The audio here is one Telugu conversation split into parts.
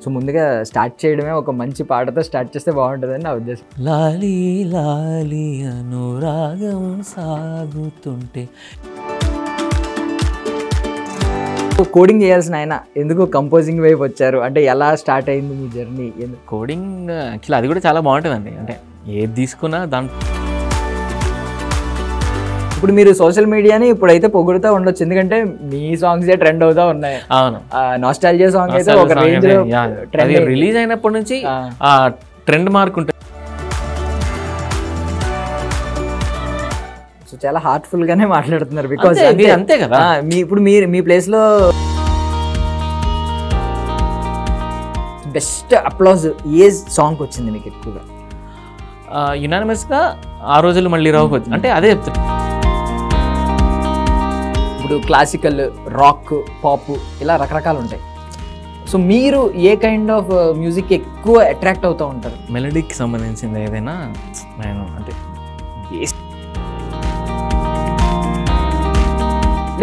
సో ముందుగా స్టార్ట్ చేయడమే ఒక మంచి పాటతో స్టార్ట్ చేస్తే బాగుంటుందని నా ఉద్దేశం. లాలి లాలి అనురాగం సాగుతుంటే. కోడింగ్ చేయాల్సిన ఆయన ఎందుకు కంపోజింగ్ వైపు వచ్చారు, అంటే ఎలా స్టార్ట్ అయింది మీ జర్నీ? కోడింగ్ యాక్చువల్లీ అది కూడా చాలా బాగుంటుందండి. అంటే ఏది తీసుకున్నా దాంట్లో ఇప్పుడు మీరు సోషల్ మీడియాని ఇప్పుడైతే పొగుడుతూ ఉండొచ్చు, ఎందుకంటే మీ సాంగ్సే ట్రెండ్ అవుతా ఉన్నాయి. అవును, నాస్టాల్జియా సాంగ్ అయితే ఒక రేంజ్ లో ట్రెండ్ రిలీజ్ అయినప్పటి నుంచి ఆ ట్రెండ్ మార్క్ ఉంటుంది. సో చాలా హార్ట్ఫుల్ గానే మాట్లాడుతున్నారు. బికాజ్ అంతే కదా. ఇప్పుడు మీ ప్లేస్ లో బెస్ట్ అప్లాజ్ ఏ సాంగ్ వచ్చింది మీకు ఎక్కువగా? యునానిమస్ గా ఆ రోజులు మళ్ళీ రావచ్చు అంటే అదే చెప్తాను. ఇప్పుడు క్లాసికల్, రాక్, పాప్ ఇలా రకరకాలు ఉంటాయి. సో మీరు ఏ కైండ్ ఆఫ్ మ్యూజిక్ ఎక్కువ అట్రాక్ట్ అవుతూ ఉంటారు? మెలడీకి సంబంధించింది ఏదైనా నేను అంటే.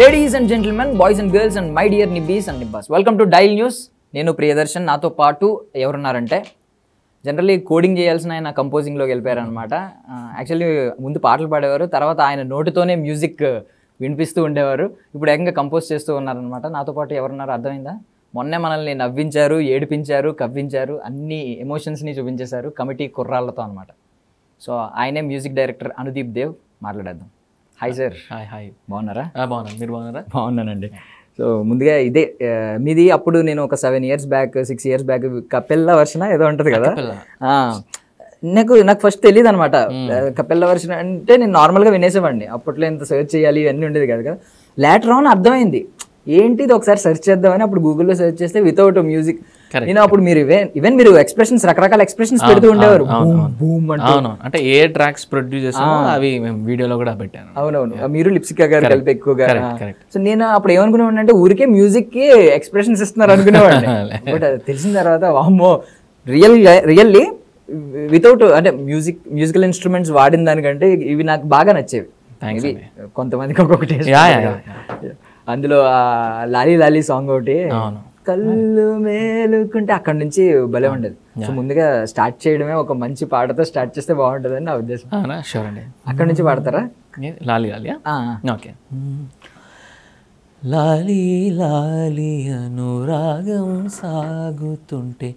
Ladies and gentlemen, boys and girls and my dear nibbies and nibbas, welcome to Dial News. నేను ప్రియదర్శన్, నాతో పాటు ఎవరున్నారంటే జనరల్లీ కోడింగ్ చేయాల్సిన ఆయన కంపోజింగ్లోకి వెళ్ళిపోయారనమాట. యాక్చువల్లీ ముందు పాటలు పాడేవారు, తర్వాత ఆయన నోటితోనే మ్యూజిక్ వినిపిస్తూ ఉండేవారు. ఇప్పుడు ఏకంగా కంపోజ్ చేస్తూ ఉన్నారనమాట. నాతో పాటు ఎవరున్నారో అర్థమైందా? మొన్నే మనల్ని నవ్వించారు, ఏడిపించారు, కవ్వించారు, అన్ని ఎమోషన్స్ని చూపించేశారు కమిటీ కుర్రాళ్ళతో అనమాట. సో ఆయనే మ్యూజిక్ డైరెక్టర్ అనుదీప్ దేవ్. మాట్లాడేద్దాం. Hi sir. Hi hi. బాగున్నారా? బాగున్నాను, మీరు బాగున్నారా? బాగున్నానండి. సో ముందుగా ఇదే మీది అప్పుడు నేను ఒక 7 years back 6 years back cappella version ఏదో ఉంటుంది కదా, నాకు ఫస్ట్ తెలియదు అనమాట. కపెల్లా వర్షన్ అంటే నేను నార్మల్గా వినేసేవాడిని. అప్పట్లో ఇంత సెర్చ్ చేయాలి ఇవన్నీ ఉండేది కదా కదా. లేటర్ ఆన్ అర్థమైంది ఏంటి ఇది, ఒకసారి సెర్చ్ చేద్దామని అప్పుడు గూగుల్లో సెర్చ్ చేస్తే వితౌట్ మ్యూజిక్. నేను అప్పుడు మీరు ఈవెన్ మీరు ఎక్స్ప్రెషన్స్, రకరకాల ఎక్స్ప్రెషన్స్ పెడుతూ ఉండేవారు. అంటే ఏ ట్రాక్స్ ప్రొడ్యూస్ చేసామో అవి మేము వీడియోలో కూడా పెట్టాను. అవునవును, మీరు లిప్సికా గారు కలిపి ఎక్కువగా. సో నేను అప్పుడు ఏమనుకునేవాడిని అంటే ఊరికే మ్యూజిక్ కి ఎక్స్ప్రెషన్స్ ఇస్తున్నారు అనుకునేవాడిని. బట్ తెలిసిన తర్వాత వామ్మో, రియల్లీ వితౌట్ అంటే మ్యూజికల్ ఇన్స్ట్రుమెంట్స్ వాడిన దానికంటే ఇవి నాకు బాగా నచ్చేవి. కొంతమందికి ఒక్కొక్కటి. అందులో లాలీ లాలీ సాంగ్ ఒకటి, కళ్ళు మేలుకుంటే అక్కడ నుంచి భలే ఉండేది. సో ముందుగా స్టార్ట్ చేయడమే ఒక మంచి పాటతో స్టార్ట్ చేస్తే బాగుంటుందని నా ఉద్దేశం. షూర్ అండి. అక్కడ నుంచి పాడతారా? లాలీ లాలీ. ఓకే. లాలీ లాలీ అనురాగం సాగుతుంటే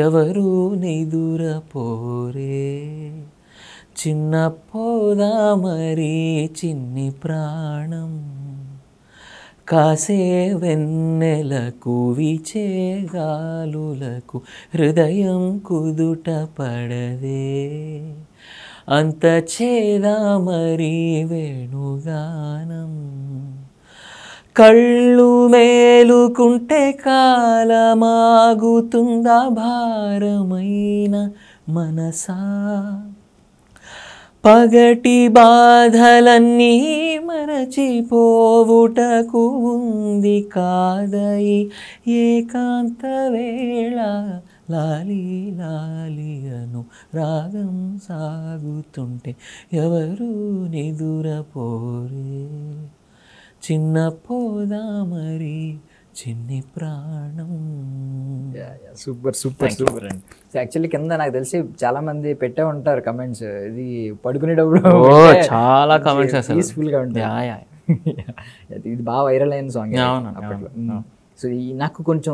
ఎవరు నిదురపోరే, చిన్న పోదా మరి చిన్ని ప్రాణం, కాసే వెన్నెలకు విచే గాలులకు హృదయం కుదుట పడదే, అంత చేదా మరి వేణుగానం, కళ్ళు మేలుకుంటే కాలమాగుతుందా భారమైన మనసా, పగటి బాధలన్నీ మరచిపోవుటకు ఉంది కాదై ఏకాంత వేళ, లాలీ లాలీ అను రాగం సాగుతుంటే ఎవరు నిదురపోరే, చిన్న పోదా మరి చిన్ని ప్రాణం. సూపర్ సూపర్ సూపర్ అండి. సో యాక్చువల్లీ కింద నాకు తెలిసి చాలా మంది పెట్టే ఉంటారు కమెంట్స్, ఇది పడుకునేటప్పుడు చాలా కమెంట్స్ పీస్ఫుల్ గా ఉంటాయి. ఇది బాగా వైరల్ అయిన సాంగ్ అప్పట్లో. సో నాకు కొంచెం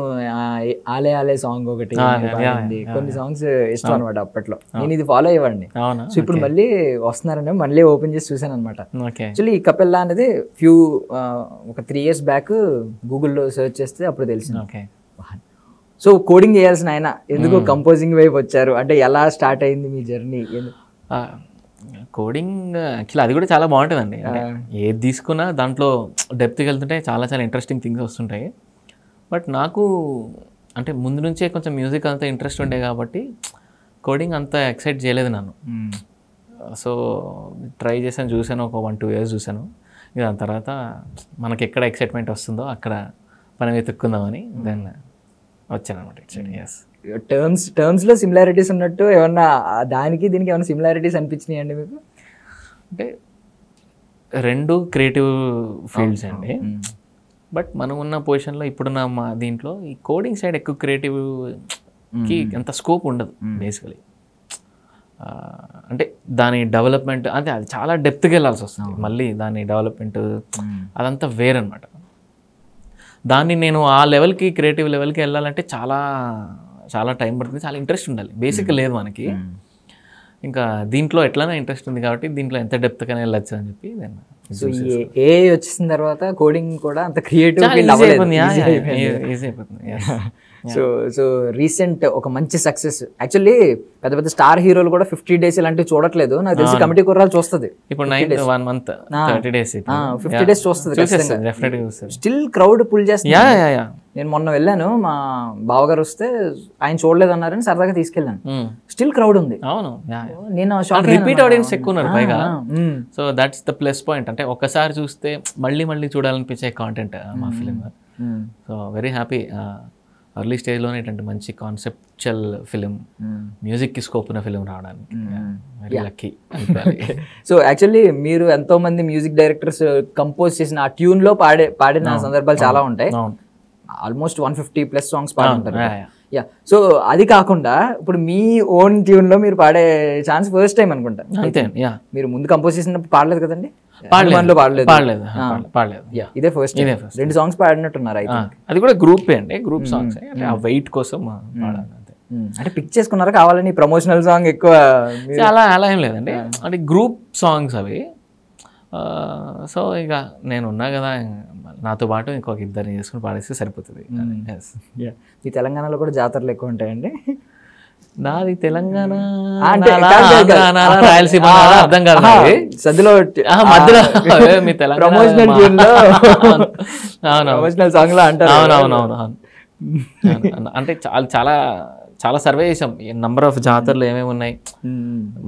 ఆలే ఆలే సాంగ్ ఒకటి, కొన్ని సాంగ్స్ ఇష్టం అనమాట అప్పట్లో. నేను ఇది ఫాలో అయ్యేవాడిని. సో ఇప్పుడు మళ్ళీ వస్తున్నారని మళ్ళీ ఓపెన్ చేసి చూసాను అనమాట. యాక్చువల్లీ ఈ కపెల్లా అనేది ఒక 3 years బ్యాక్ గూగుల్లో సెర్చ్ చేస్తే అప్పుడు తెలిసింది. సో కోడింగ్ చేయాల్సిన ఆయన ఎందుకు కంపోజింగ్ వైపు వచ్చారు, అంటే ఎలా స్టార్ట్ అయింది మీ జర్నీ? కోడింగ్ యాక్చువల్లీ అది కూడా చాలా బాగుంటుందండి. ఏది తీసుకున్నా దాంట్లో డెప్త్కి వెళ్తుంటే చాలా చాలా ఇంట్రెస్టింగ్ థింగ్స్ వస్తుంటాయి. బట్ నాకు అంటే ముందు నుంచే కొంచెం మ్యూజిక్ అంత ఇంట్రెస్ట్ ఉండే కాబట్టి కోడింగ్ అంత ఎక్సైట్ చేయలేదు నన్ను. సో ట్రై చేశాను, చూశాను, ఒక 1-2 years చూశాను. దాని తర్వాత మనకి ఎక్కడ ఎక్సైట్మెంట్ వస్తుందో అక్కడ పని వెతుక్కుందామని దెన్ వచ్చాను అనమాట. ఎస్, టర్మ్స్లో సిమిలారిటీస్ ఉన్నట్టు ఏమన్నా దానికి దీనికి ఏమైనా సిమిలారిటీస్ అనిపించినాయి అండి మీకు? అంటే రెండు క్రియేటివ్ ఫీల్డ్స్ అండి. బట్ మనం ఉన్న పొజిషన్లో ఇప్పుడున్న మా దీంట్లో ఈ కోడింగ్ సైడ్ ఎక్కువ క్రియేటివ్ కి ఎంత స్కోప్ ఉండదు బేసికలీ. అంటే దాని డెవలప్మెంట్ అంటే అది చాలా డెప్త్కి వెళ్ళాల్సి వస్తుంది, మళ్ళీ దాని డెవలప్మెంట్ అదంతా వేరనమాట. దాన్ని నేను ఆ లెవెల్కి, క్రియేటివ్ లెవెల్కి వెళ్ళాలంటే చాలా చాలా టైం పడుతుంది, చాలా ఇంట్రెస్ట్ ఉండాలి. బేసిక్ లేదు మనకి. ఇంకా దీంట్లో ఎట్లైనా ఇంట్రెస్ట్ ఉంది కాబట్టి దీంట్లో ఎంత డెప్త్గానే వెళ్ళచ్చు అని చెప్పి నేను. సో ఏ వచ్చేసిన తర్వాత కోడింగ్ కూడా అంత క్రియేటివ్ ఈజీ అయిపోతుంది. సో రీసెంట్ ఒక మంచి సక్సెస్, యాక్చువల్లీ పెద్ద పెద్ద స్టార్ హీరోలు కూడా 50 days ఇలాంటివి చూడట్లేదు, నాకు తెలిసి కమిటీ కుర్రాలు చూస్తుంది. ఇప్పుడు 1 month 30 days 50 days చూస్తుంది, స్టిల్ క్రౌడ్ పుల్ చేస్తుంది. నేను మొన్న వెళ్ళాను, మా బావగారు వస్తే ఆయన చూడలేదన్నారని సరదాగా తీసుకెళ్ళాను, స్టిల్ క్రౌడ్ ఉంది. అవును, నేను రిపీట్ ఆడియన్స్ ఎక్కువ ఉన్నారు పైగా. So that's the plus point. అంటే ఒక్కసారి చూస్తే మళ్ళీ మళ్ళీ చూడాలనిపించే కాంటెంట్ మా film. So very happy. Early స్టేజ్లోనే ఇటువంటి మంచి కాన్సెప్చువల్ ఫిలిం, మ్యూజిక్కి స్కోప్ ఉన్న ఫిలిం రావడానికి వెరీ లక్కీ. సో యాక్చువల్లీ మీరు ఎంతో మంది మ్యూజిక్ డైరెక్టర్స్ కంపోజ్ చేసిన ఆ ట్యూన్లో పాడిన సందర్భాలు చాలా ఉంటాయి. Almost 150+ songs పాడుంటారు. సో అది కాకుండా ఇప్పుడు మీ ఓన్ ట్యూన్ లో మీరు పాడే ఛాన్స్ ఫస్ట్ టైం అనుకుంటా. మీరు ముందు కంపోజ్ చేసినప్పుడు పాడలేదు కదండి? ఇదే ఫస్ట్. 2 songs పాడినట్టున్నారు అయితే. అది కూడా గ్రూప్ అండి, గ్రూప్ సాంగ్స్. అంటే ఆ వెయిట్ కోసం పాడాలి. అంటే పిక్ చేసుకున్నారా కావాలని ప్రమోషనల్ సాంగ్ ఎక్కువ? అలా ఏం లేదండి, అంటే గ్రూప్ సాంగ్స్ అవి. సో ఇక నేను ఉన్నా కదా, నాతో పాటు ఇంకొక 2 చేసుకుని పాడేస్తే సరిపోతుంది. ఈ తెలంగాణలో కూడా జాతరలు ఎక్కువ ఉంటాయండి? నాది తెలంగాణ, రాయలసీమ అర్థం కాదు సద్దులో మధ్యలో మీ ప్రమోషనల్ ట్యూన్ లో ప్రమోషనల్ సాంగ్ లో అంటారు. అవునవునవును. అంటే చాలా చాలా చాలా సర్వే చేసాం, నంబర్ ఆఫ్ జాతరలు ఏమేమి ఉన్నాయి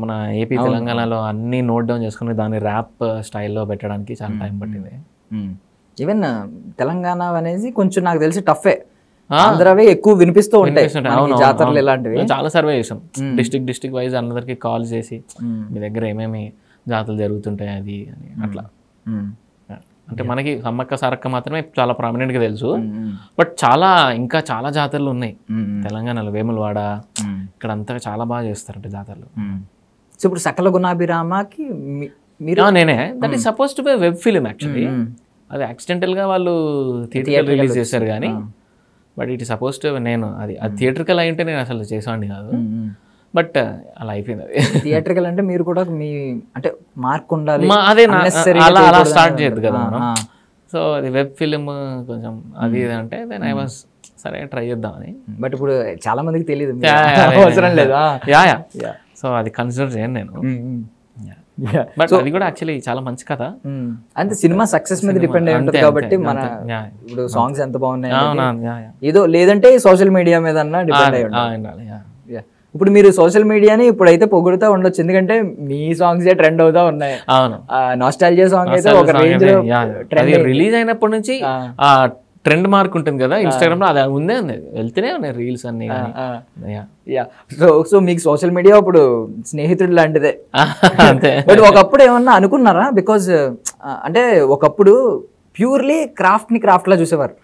మన ఏపీ తెలంగాణలో అన్ని నోట్ డౌన్ చేసుకుని దాన్ని ర్యాప్ స్టైల్లో పెట్టడానికి చాలా టైం పట్టింది. ఈవెన్ తెలంగాణ అనేది కొంచెం నాకు తెలిసి టఫే, ఆంధ్రవే ఎక్కువ వినిపిస్తూ ఉంటాయి జాతరలు ఇలాంటివి. చాలా సర్వే చేసాం, డిస్ట్రిక్ట్ వైజ్ అందరికి కాల్ చేసి మీ దగ్గర ఏమేమి జాతరలు జరుగుతుంటాయి అది అని అట్లా. అంటే మనకి సమ్మక్క సారక్క మాత్రమే చాలా ప్రామినెంట్గా తెలుసు, బట్ ఇంకా చాలా జాతరలు ఉన్నాయి తెలంగాణలో. వేములవాడ ఇక్కడ అంతా చాలా బాగా చేస్తారంట జాతరలు. సో ఇప్పుడు సకల గుణాభిరామకి నేనే that is suppose to be web film actually. అది యాక్సిడెంటల్గా వాళ్ళు థియేటర్కి రిలీజ్ చేశారు కానీ, బట్ ఇట్ సపోజ్ టు నేను అది థియేటర్కల్ అయి ఉంటే నేను అసలు చేసేవాడిని కాదు, బట్ అలా అయిపోయింది. అది థియేటర్కల్ అంటే మీరు కూడా మీ అంటే మార్క్ ఉండాలి, అదే అలా స్టార్ట్ చేయదు కదా మనం. సో అది వెబ్ ఫిలిం కొంచెం అది ఇది అంటే దెన్ ఐ వాస్ సరే ట్రై చేద్దామని. బట్ ఇప్పుడు చాలా మందికి తెలియదు, అవసరం లేదు. సో అది కన్సిడర్ చేయను నేను. బట్ అది కూడా యాక్చువల్లీ చాలా మంచి కథ. అంటే సినిమా సక్సెస్ మీద డిపెండ్ అయి ఉంటుంది కాబట్టి మన ఇప్పుడు సాంగ్స్ ఎంత బాగున్నాయి ఏదో లేదంటే సోషల్ మీడియా మీద డిపెండ్ అయి ఉంటుంది. ఇప్పుడు మీరు సోషల్ మీడియాని ఇప్పుడైతే పొగుడుతూ ఉండొచ్చు, ఎందుకంటే మీ సాంగ్స్ ట్రెండ్ అవుతా ఉన్నాయి. అవును, నాస్టాల్జియా సాంగ్ అయితే ఒక రేంజ్ లో రిలీజ్ అయినప్పటి నుంచి ట్రెండ్ మార్క్ ఉంటుంది కదా ఇన్స్టాగ్రామ్ లో, అది ఉందే ఉంది, వెళ్తూనే ఉన్నాయి రీల్స్ అన్ని. సో మీకు సోషల్ మీడియా ఇప్పుడు స్నేహితుడు లాంటిదే. బట్ ఒకప్పుడు ఏమన్నా అనుకున్నారా? బికాజ్ అంటే ఒకప్పుడు ప్యూర్లీ క్రాఫ్ట్ లా చూసేవారు,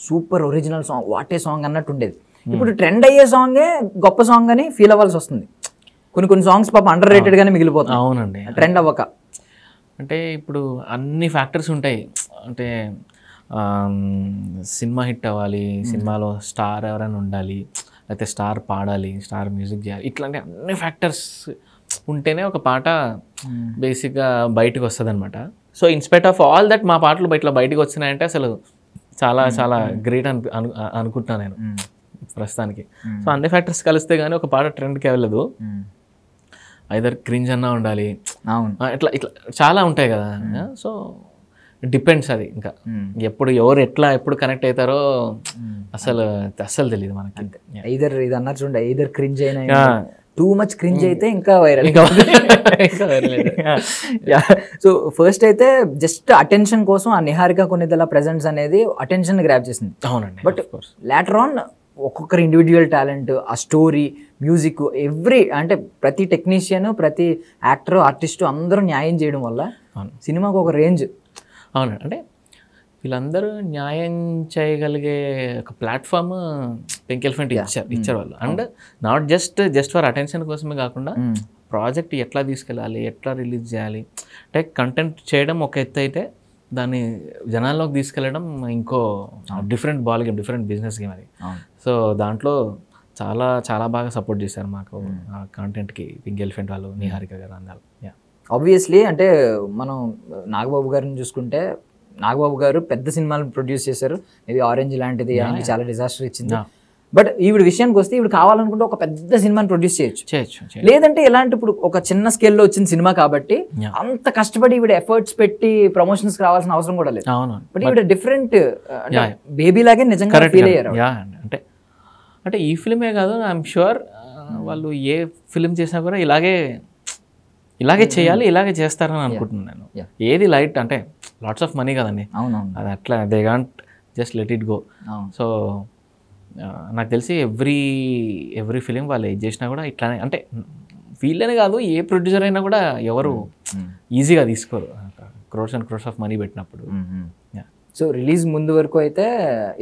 super original song what a song అన్నట్టు ఉండేది. ఇప్పుడు ట్రెండ్ అయ్యే సాంగే గొప్ప సాంగ్ అని ఫీల్ అవ్వాల్సి వస్తుంది. కొన్ని సాంగ్స్ పాప అండర్ రేటెడ్ గానే మిగిలిపోతాయి. అవునండి, ట్రెండ్ అవ్వక. అంటే ఇప్పుడు అన్ని ఫ్యాక్టర్స్ ఉంటాయి. అంటే సినిమా హిట్ అవ్వాలి, సినిమాలో స్టార్ ఎవరైనా ఉండాలి, లేకపోతే స్టార్ పాడాలి, స్టార్ మ్యూజిక్ చేయాలి, ఇట్లాంటి అన్ని ఫ్యాక్టర్స్ ఉంటేనే ఒక పాట బేసిక్గా బయటకు వస్తుంది అనమాట. So in spite of all that మా పాటలు ఇట్లా బయటకు వచ్చినాయంటే అసలు చాలా చాలా గ్రేట్ అనుకుంటున్నాను నేను ప్రస్తుతానికి. సో అన్ని ఫ్యాక్టర్స్ కలిస్తే కానీ ఒక పాట ట్రెండ్కి వెళ్ళదు. ఐదర్ క్రింజ్ అన్నా ఉండాలి, ఇట్లా ఇట్లా చాలా ఉంటాయి కదా. సో డిపెండ్స్, అది ఇంకా ఎప్పుడు ఎవరు ఎప్పుడు కనెక్ట్ అవుతారో అసలు తెలియదు మనకి. ఐదర్ ఇది అన్నారు చూడండి, ఐదర్ క్రింజ్ అయినా టూ మచ్ క్రింజ్ అయితే ఇంకా వైరల్. సో ఫస్ట్ అయితే జస్ట్ అటెన్షన్ కోసం ఆ నిహారిక కొన్నిదల ప్రెజెన్స్ అనేది అటెన్షన్ గ్రాప్ చేసింది. అవునండి. బట్ లేటర్ ఆన్ ఒక్కొక్కరు ఇండివిజువల్ టాలెంట్, ఆ స్టోరీ, మ్యూజిక్, అంటే ప్రతి టెక్నీషియన్, ప్రతి యాక్టర్, ఆర్టిస్టు అందరూ న్యాయం చేయడం వల్ల సినిమాకు ఒక రేంజ్. అవునండి. అంటే వీళ్ళందరూ న్యాయం చేయగలిగే ఒక ప్లాట్ఫామ్ పింక్ ఎలిఫెంట్ ఇచ్చారు వాళ్ళు. And not just for attention కోసమే కాకుండా ప్రాజెక్ట్ ఎట్లా తీసుకెళ్ళాలి, ఎట్లా రిలీజ్ చేయాలి, అంటే కంటెంట్ చేయడం ఒక ఎత్తు అయితే దాన్ని జనాల్లోకి తీసుకెళ్ళడం ఇంకో different ball game, different business game అది. సో దాంట్లో చాలా చాలా బాగా సపోర్ట్ చేశారు మాకు ఆ కాంటెంట్కి పింక్ ఎలిఫెంట్ వాళ్ళు, నిహారిక గారు అందరూ. ఆబ్వియస్లీ అంటే మనం నాగబాబు గారిని చూసుకుంటే, నాగబాబు గారు పెద్ద సినిమాలు ప్రొడ్యూస్ చేశారు. మేబీ ఆరెంజ్ లాంటిది ఆయనకి చాలా డిజాస్టర్ ఇచ్చింది. బట్ ఈవిడ విషయానికి వస్తే ఈవిడ కావాలనుకుంటే ఒక పెద్ద సినిమాని ప్రొడ్యూస్ చేయొచ్చు. లేదంటే ఎలాంటి ఇప్పుడు ఒక చిన్న స్కేల్లో వచ్చిన సినిమా కాబట్టి అంత కష్టపడి ఈవిడ ఎఫర్ట్స్ పెట్టి ప్రమోషన్స్ రావాల్సిన అవసరం కూడా లేదు. బట్ ఈవిడ డిఫరెంట్ బేబీ లాగే నిజంగా ఫీల్ అయ్యారు. అంటే ఈ ఫిల్మే కాదు, ఐఎమ్ షూర్ వాళ్ళు ఏ ఫిల్మ్ చేసినా కూడా ఇలాగే చేయాలి, ఇలాగే చేస్తారని అనుకుంటున్నాను. ఏది లైట్ అంటే లాట్స్ ఆఫ్ మనీ కదండి, అది అట్లా they can't just let it go. So నాకు తెలిసి ఎవ్రీ ఫిలిం వాళ్ళు ఏది చేసినా కూడా ఇట్లానే, అంటే వీళ్ళనే కాదు ఏ ప్రొడ్యూసర్ అయినా కూడా ఎవరు ఈజీగా తీసుకోరు crores and crores of money పెట్టినప్పుడు. సో రిలీజ్ ముందు వరకు అయితే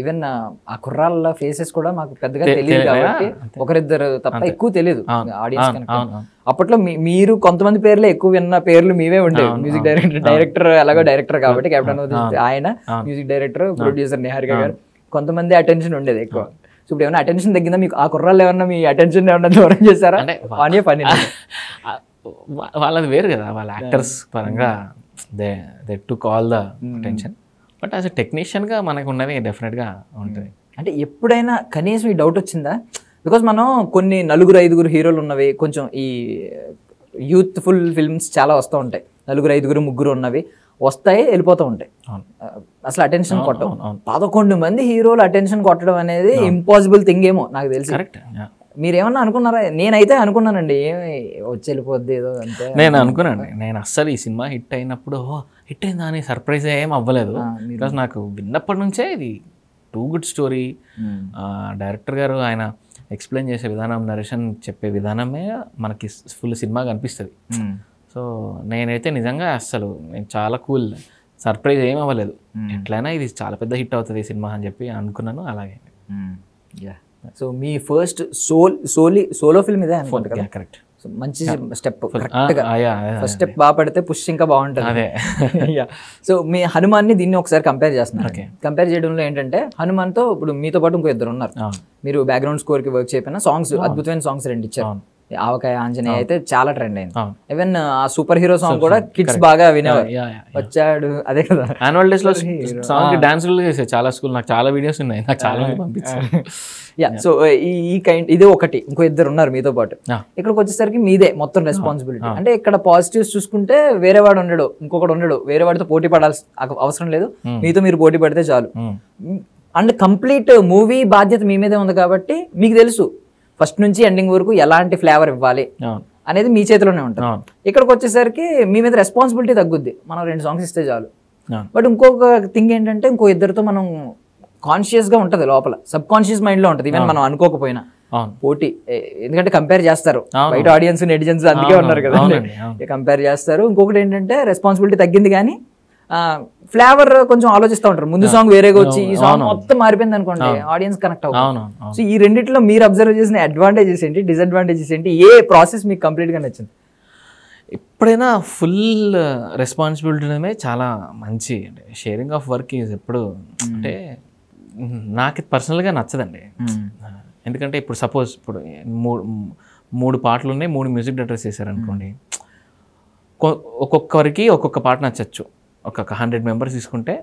ఈవెన్ ఆ కుర్రాళ్ళ ఫేసెస్ కూడా మాకు పెద్దగా తెలియదు కాబట్టి ఒకరిద్దరు తప్ప ఎక్కువ తెలియదు ఆడియన్స్. అప్పట్లో మీరు కొంతమంది పేర్లే ఎక్కువ విన్న పేర్లు మీవే ఉండేవి. మ్యూజిక్ డైరెక్టర్ ఎలాగో డైరెక్టర్ కాబట్టి కెప్టెన్ ఆయన, మ్యూజిక్ డైరెక్టర్, ప్రొడ్యూసర్ నిహారిక గారు, కొంతమంది అటెన్షన్ ఉండేది ఎక్కువ. సో ఇప్పుడు ఏమైనా అటెన్షన్ తగ్గిందా మీకు? ఆ కుర్రాళ్ళు ఏమన్నా మీ అటెన్షన్ ఏమన్నా దూరం చేశారా? అంటే వాళ్ళది వేరు కదా, వాళ్ళ యాక్టర్స్ పరంగా they took all the attention. But as a టెక్నీషియన్గా మనకు ఉన్నది డెఫినెట్గా ఉంటుంది. అంటే ఎప్పుడైనా కనీసం ఈ డౌట్ వచ్చిందా? బికాజ్ మనం కొన్ని 4-5 హీరోలు ఉన్నవి, కొంచెం ఈ యూత్ఫుల్ ఫిల్మ్స్ చాలా వస్తూ ఉంటాయి. 4-5-3 ఉన్నవి వస్తాయి, వెళ్ళిపోతూ ఉంటాయి, అసలు అటెన్షన్ కొట్టవు. 11 మంది హీరోలు అటెన్షన్ కొట్టడం అనేది ఇంపాసిబుల్ థింగ్ ఏమో నాకు తెలిసి. మీరేమన్నా అనుకున్నారా? నేనైతే అనుకున్నానండి, ఏమి వచ్చి వెళ్ళిపోద్ది ఏదో అంతే. నేను అనుకున్నాను, నేను అస్సలు ఈ సినిమా హిట్ అయినప్పుడు హిట్ అయిందా అని సర్ప్రైజ్ ఏం అవ్వలేదు. బికాస్ నాకు విన్నప్పటి నుంచే ఇది టూ గుడ్ స్టోరీ. డైరెక్టర్ గారు ఆయన ఎక్స్ప్లెయిన్ చేసే విధానం, నరేషన్ చెప్పే విధానమే మనకి ఫుల్ సినిమాగా అనిపిస్తుంది. సో నేనైతే నిజంగా అస్సలు నేను చాలా కూల్, సర్ప్రైజ్ ఏం అవ్వలేదు. ఎట్లయినా ఇది చాలా పెద్ద హిట్ అవుతుంది ఈ సినిమా అని చెప్పి అనుకున్నాను. అలాగే సో మీ ఫస్ట్ సోలో ఫిల్మ్ ఇదే అనుకుంటా కదా? కరెక్ట్. మంచి స్టెప్, ఫస్ట్ స్టెప్ బాగా పడితే పుష్ ఇంకా బాగుంటుంది. సో మీ హనుమాన్ని దీన్ని ఒకసారి కంపేర్ చేస్తున్నారు. కంపేర్ చేయడంలో ఏంటంటే హనుమాన్తో ఇప్పుడు మీతో పాటు ఇంకో 2 ఉన్నారు. మీరు బ్యాక్గ్రౌండ్ స్కోర్ కి వర్క్ చేయకపోయినా సాంగ్స్, అద్భుతమైన సాంగ్స్ 2 ఇచ్చారు. ఆవకాయ ఆంజనేయ అయితే చాలా ట్రెండ్ అయింది. ఈవెన్ ఆ సూపర్ హీరో సాంగ్ కూడా కిడ్స్ బాగా వినేవారు. వచ్చాడు అదే కదా, యాన్యువల్ డేస్ లో సాంగ్ డాన్స్ చేసే చాలా స్కూల్, నాకు చాలా వీడియోస్ ఉన్నాయి, నాకు చాలా పంపించారు. సో ఈ కైండ్ ఇది ఒకటి. ఇంకో 2 ఉన్నారు మీతో పాటు. ఇక్కడికి వచ్చేసరికి మీదే మొత్తం రెస్పాన్సిబిలిటీ. అంటే ఇక్కడ పాజిటివ్స్ చూసుకుంటే వేరే వాడు ఉండడు, ఇంకొకటి ఉండడు, వేరే వాడితో పోటీ పడాల్సిన అవసరం లేదు, మీతో మీరు పోటీ పడితే చాలు. అండ్ కంప్లీట్ మూవీ బాధ్యత మీ మీదే ఉంది కాబట్టి మీకు తెలుసు ఫస్ట్ నుంచి ఎండింగ్ వరకు ఎలాంటి ఫ్లేవర్ ఇవ్వాలి అనేది మీ చేతిలోనే ఉంటుంది. ఇక్కడికి వచ్చేసరికి మీ మీద రెస్పాన్సిబిలిటీ తగ్గుద్ది, మనం 2 సాంగ్స్ ఇస్తే చాలు. బట్ ఇంకొక థింగ్ ఏంటంటే ఇంకో 2తో మనం కాన్షియస్ గా ఉంటుంది, లోపల సబ్ కాన్షియస్ మైండ్ లో ఉంటుంది, ఈవెన్ మనం అనుకోకపోయినా పోటీ. ఎందుకంటే కంపేర్ చేస్తారు బయట ఆడియన్స్, నెటిజన్స్ అందుకే ఉన్నారు కదా, కంపేర్ చేస్తారు. ఇంకొకటి ఏంటంటే రెస్పాన్సిబిలిటీ తగ్గింది కానీ ఫ్లేవర్ కొంచెం ఆలోచిస్తూ ఉంటారు. ముందు సాంగ్ వేరేగా వచ్చి ఈ సాంగ్ మొత్తం మారిపోయింది అనుకోండి, ఆడియన్స్ కనెక్ట్ అవుతుంది. సో ఈ రెండిట్లో మీరు అబ్జర్వ్ చేసిన అడ్వాంటేజెస్ ఏంటి, డిసడ్వాంటేజెస్ ఏంటి, ఏ ప్రాసెస్ మీకు కంప్లీట్ గా నచ్చింది? ఎప్పుడైనా ఫుల్ రెస్పాన్సిబిలిటీ చాలా మంచి, అంటే షేరింగ్ ఆఫ్ వర్క్ ఈజ్ ఎప్పుడు అంటే నాకు పర్సనల్గా నచ్చదండి. ఎందుకంటే ఇప్పుడు సపోజ్ ఇప్పుడు 3 పాటలు ఉన్నాయి, 3 మ్యూజిక్ డైరెక్టర్స్ చేశారు అనుకోండి, ఒక్కొక్కరికి ఒక్కొక్క పాట నచ్చచ్చు. ఒక 100 మెంబర్స్ తీసుకుంటే